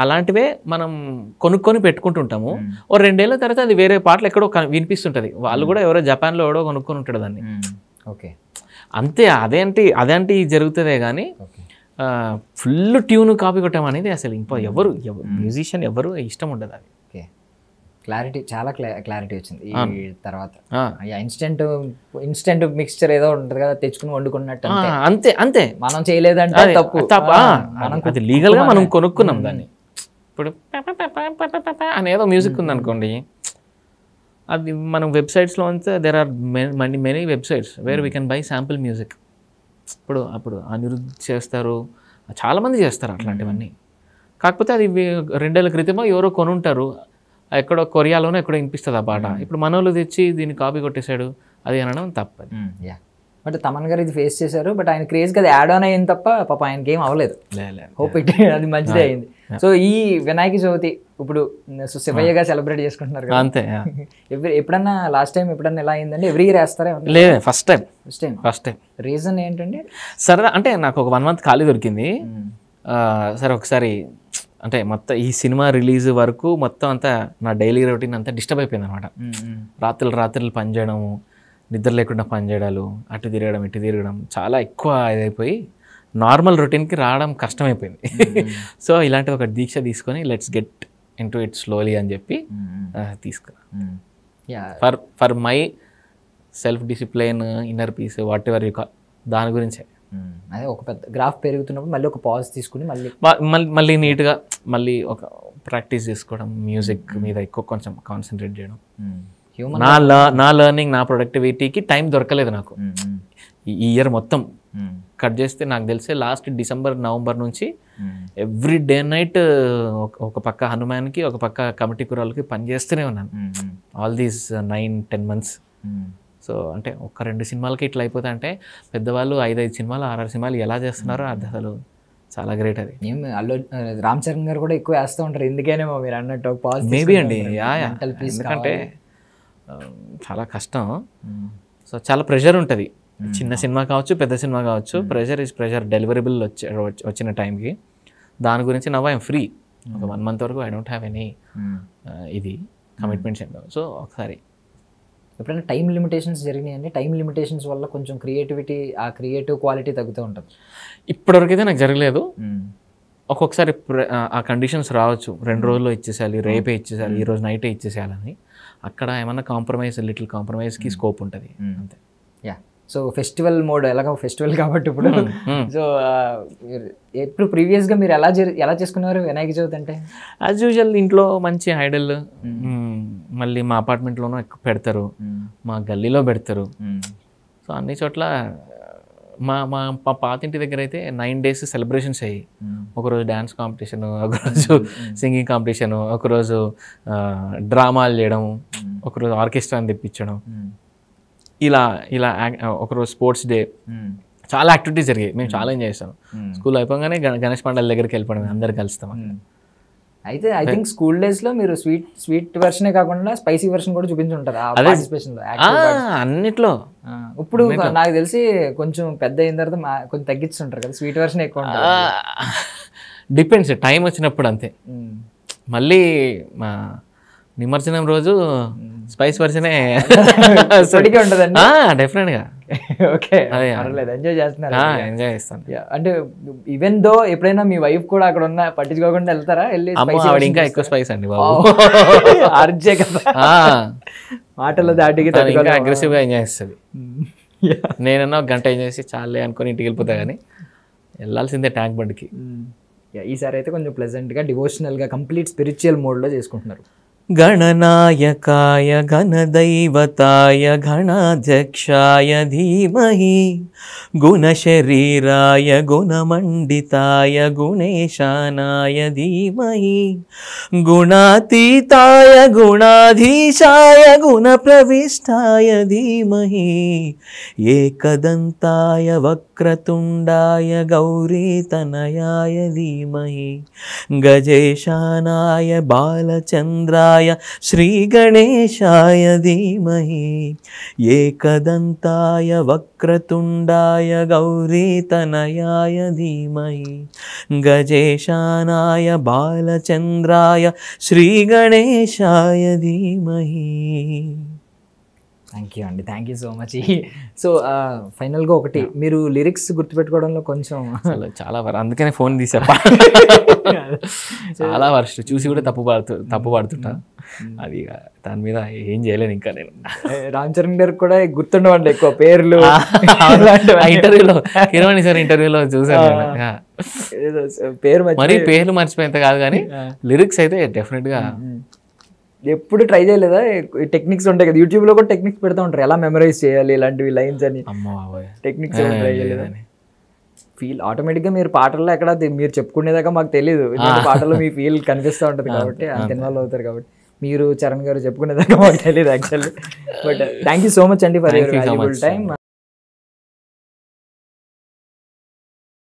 అలాంటివే మనం కొనుక్కొని పెట్టుకుంటుంటాము. ఓ 2 ఏళ్ళ తర్వాత అది వేరే పాటలు ఎక్కడో వినిపిస్తుంటుంది. వాళ్ళు కూడా ఎవరో జపాన్లో ఎవడో కొనుక్కొని ఉంటాడు దాన్ని. ఓకే, అంతే. అదేంటి జరుగుతుందే కానీ ఫుల్ ట్యూన్ కాపీ కొట్టడం అనేది అసలు ఎవరు మ్యూజిషియన్ ఎవరు ఇష్టం ఉండదు అది. ఓకే, క్లారిటీ, చాలా క్లారిటీ వచ్చింది ఈ తర్వాత. ఇన్స్టెంట్ మిక్స్చర్ ఏదో ఉంటుంది కదా, తెచ్చుకుని వండుకున్నట్టు. అంతే మనం చేయలేదంటే తప్పు. అది లీగల్గా మనం కొనుక్కున్నాం దాన్ని. ఇప్పుడు అనేదో మ్యూజిక్ ఉందనుకోండి, అది మనం వెబ్సైట్స్లో అంతే there are many websites where we can buy sample music. అప్పుడు అనిరుద్ధ్ చేస్తారు, చాలామంది చేస్తారు అట్లాంటివన్నీ. కాకపోతే అది 2 ఏళ్ళ క్రితమో ఎవరో కొనుంటారు, ఎక్కడో కొరియాలోనో ఎక్కడో వినిపిస్తుంది ఆ పాట. ఇప్పుడు మనోళ్ళు తెచ్చి దీన్ని కాపీ కొట్టేశాడు అది అనడం తప్పదు. బట్ తమన్ గారు ఇది ఫేస్ చేశారు, బట్ ఆయన క్రేజ్కి అది యాడ్ ఆన్ అయింది తప్ప పాప ఆయనకి ఏం అవ్వలేదు. హోప్ ఇట్ అది మంచిదే అయింది. సో ఈ వినాయక చవితి ఇప్పుడు శివయ్యగా సెలబ్రేట్ చేసుకుంటున్నారు కదా, అంతే. ఎప్పుడన్నా లాస్ట్ టైం ఎప్పుడన్నా ఎలా అయిందండి? ఎవ్రీ ఇయర్ వేస్తారా? లేదు, ఫస్ట్ టైం. రీజన్ ఏంటండి? సరదా అంటే నాకు ఒక 1 month ఖాళీ దొరికింది. సరే ఒకసారి అంటే మొత్తం ఈ సినిమా రిలీజ్ వరకు మొత్తం అంతా నా డైలీ రొటీన్ అంతా డిస్టర్బ్ అయిపోయింది అనమాట. రాత్రులు పనిచేయడము, నిద్ర లేకుండా పనిచేయడాలు, అటు తిరగడం చాలా ఎక్కువ ఇదైపోయి నార్మల్ రొటీన్కి రావడం కష్టమైపోయింది. సో ఇలాంటి ఒక దీక్ష తీసుకొని let's get in to it slowly అని చెప్పి తీసుకున్నా. For my self discipline, inner peace, what ever you call, దాని గురించే. అదే ఒక పెద్ద గ్రాఫ్ పెరుగుతున్నప్పుడు మళ్ళీ ఒక పాజ్ తీసుకుని మళ్ళీ నీట్గా మళ్ళీ ఒక ప్రాక్టీస్ చేసుకోవడం, మ్యూజిక్ మీద ఎక్కువ కొంచెం కాన్సన్ట్రేట్ చేయడం. నా లెర్నింగ్, నా ప్రొడక్టివిటీకి టైం దొరకలేదు నాకు ఈ ఇయర్ మొత్తం. కట్ చేస్తే నాకు తెలిసే లాస్ట్ డిసెంబర్, నవంబర్ నుంచి ఎవ్రీ డే నైట్ ఒక పక్క హనుమాన్కి, ఒక పక్క కమిటీ కురాలకి పనిచేస్తూనే ఉన్నాను ఆల్ దీస్ 9-10 months. సో అంటే ఒక 2 సినిమాలకి ఇట్లా అయిపోతా అంటే పెద్దవాళ్ళు 5 సినిమాలు 6 సినిమాలు ఎలా చేస్తున్నారో అది అసలు చాలా గ్రేట్. అది రామ్ చరణ్ గారు కూడా ఎక్కువ వేస్తూ ఉంటారు, ఎందుకేనేమో మీరు అన్నట్టు మేబీ అండి. ఎందుకంటే చాలా కష్టం. సో చాలా ప్రెషర్ ఉంటుంది, చిన్న సినిమా కావచ్చు, పెద్ద సినిమా కావచ్చు. Pressure is pressure. డెలివరబుల్ వచ్చిన టైంకి దాని గురించి నవ్ ఐఎమ్ ఫ్రీ. ఒక 1 month వరకు ఐ డోంట్ హ్యావ్ ఎనీ ఇది కమిట్మెంట్స్ ఏం లేవు. సో ఒకసారి ఎప్పుడైనా టైం లిమిటేషన్స్ జరిగినాయండి? టైం లిమిటేషన్స్ వల్ల కొంచెం క్రియేటివిటీ, ఆ క్రియేటివ్ క్వాలిటీ తగ్గుతూ ఉంటుంది. ఇప్పటివరకైతే నాకు జరగలేదు. ఒక్కొక్కసారి ఆ కండిషన్స్ రావచ్చు, 2 రోజుల్లో ఇచ్చేసేయాలి, రేపే ఇచ్చేసేయాలి, ఈరోజు నైటే ఇచ్చేసేయాలని. అక్కడ ఏమన్నా లిటిల్ కాంప్రమైజ్కి స్కోప్ ఉంటుంది అంతే. సో ఫెస్టివల్ మోడ్, ఎలాగో ఫెస్టివల్ కాబట్టి ఇప్పుడు సో ఎప్పుడు ప్రీవియస్గా మీరు ఎలా చేసుకున్నారు వినాయక చవితి అంటే? యాజ్ యూజువల్ ఇంట్లో మంచి ఐడల్, మళ్ళీ మా అపార్ట్మెంట్లోనూ ఎక్కువ పెడతారు, మా గల్లీలో పెడతారు. సో అన్ని చోట్ల మా పాతింటి దగ్గర అయితే 9 days సెలబ్రేషన్స్ అయ్యి, ఒకరోజు డ్యాన్స్ కాంపిటీషను, ఒకరోజు సింగింగ్ కాంపిటీషను, ఒకరోజు డ్రామాలు చేయడం, ఒకరోజు ఆర్కెస్ట్రాని తెప్పించడం, ఇలా ఒకరోజు స్పోర్ట్స్ డే, చాలా యాక్టివిటీస్ జరిగాయి. మేము చాలా ఎంజాయ్ చేస్తాం. స్కూల్ అయిపోగానే గణేష్ పండుగ దగ్గరికి వెళ్ళిపోవడం, అందరు కలుస్తాం. అయితే ఐ థింక్ స్కూల్ డేస్లో మీరు స్వీట్ వెర్షనే కాకుండా స్పైసీ వెర్షన్ కూడా చూపించుంటారు అన్నిట్లో. ఇప్పుడు నాకు తెలిసి కొంచెం పెద్ద అయిన తర్వాత కొంచెం తగ్గిస్తుంటారు కదా, స్వీట్ వెర్షన్ ఎక్కువ. డిపెండ్స్, టైం వచ్చినప్పుడు అంతే. మళ్ళీ మా నిమజ్జనం రోజు స్పైస్ వర్షనే ఉంటుందండి డెఫినెట్గా. ఓకే, ఎంజాయ్ చేస్తున్నారు? ఎంజాయ్ చేస్తాను. అంటే ఈవెన్ దో ఎప్పుడైనా మీ వైఫ్ కూడా అక్కడ ఉన్న పట్టించుకోకుండా వెళ్తారా? వెళ్ళి ఇంకా ఎక్కువ స్పైస్ అండి బాబు, అర్జే కదా మాటల్లో దాటికి అగ్రెసివ్గా ఎంజాయ్ చేస్తుంది. నేనన్నా 1 గంట ఎంజాయ్ చేసి చాలే అనుకుని ఇంటికి వెళ్ళిపోతా, కానీ వెళ్ళాల్సిందే ట్యాంక్ బండ్కి. ఈసారి అయితే కొంచెం ప్లెజెంట్గా, డివోషనల్గా, కంప్లీట్ స్పిరిచువల్ మోడ్లో చేసుకుంటున్నారు. గణనాయకాయ గణదైవతాయ గణాధ్యక్షాయ ధీమహి గుణశరీరాయ గుణమండితాయ గుణేశానాయ ధీమహి గుణాతీతాయ గుణాధీశాయ గుణప్రవిష్టాయ ధీమహి ఏకదంతాయ వక్రతుండాయ గౌరీతనయాయ ధీమహి గజేశానాయ బాలచంద్రాయ శ్రీగణేశాయ ధీమహి ఏకదంతాయ వక్రతుండాయ గౌరీతనయాయ ధీమహి గజేశానాయ బాలచంద్రాయ శ్రీగణేశాయ ధీమహి. థ్యాంక్ యూ అండి, thank you so much. So ఫైనల్గా ఒకటి, మీరు లిరిక్స్ గుర్తుపెట్టుకోవడంలో కొంచెం అసలు చాలా అందుకనే ఫోన్ తీసా చాలా వర్స్ట్ చూసి కూడా తప్పు పడుతుంటా. అది దాని మీద ఏం చేయలేను ఇంకా నేను. రామ్ చరణ్ గారికి కూడా గుర్తుండవండి ఎక్కువ పేర్లు. ఇంటర్వ్యూలో కిరవాణి సార్ ఇంటర్వ్యూలో చూసాను పేరు మరి పేర్లు మర్చిపోయేంత కాదు కానీ లిరిక్స్ అయితే డెఫినెట్గా. ఎప్పుడు ట్రై చేయలేదా? టెక్నిక్స్ ఉంటాయి కదా, యూట్యూబ్లో కూడా టెక్నిక్స్ పెడతా ఉంటారు, ఎలా మెమరైజ్ చేయాలి ఇలాంటివి లైన్స్ అని. టెక్నిక్స్ ట్రై చేయలేదా? ఫీల్ ఆటోమేటిక్గా మీరు పాటల్లో ఎక్కడ మీరు చెప్పుకునేదాకా మాకు తెలియదు, పాటలో మీ ఫీల్ కనిపిస్తూ ఉంటుంది కాబట్టి అంత ఇన్వాల్వ్ అవుతారు కాబట్టి. మీరు చరణ్ గారు చెప్పుకునేదాకా మాకు తెలియదు actually. But thank you so much అండి ఫర్ యువర్ వాల్యుబుల్ టైం.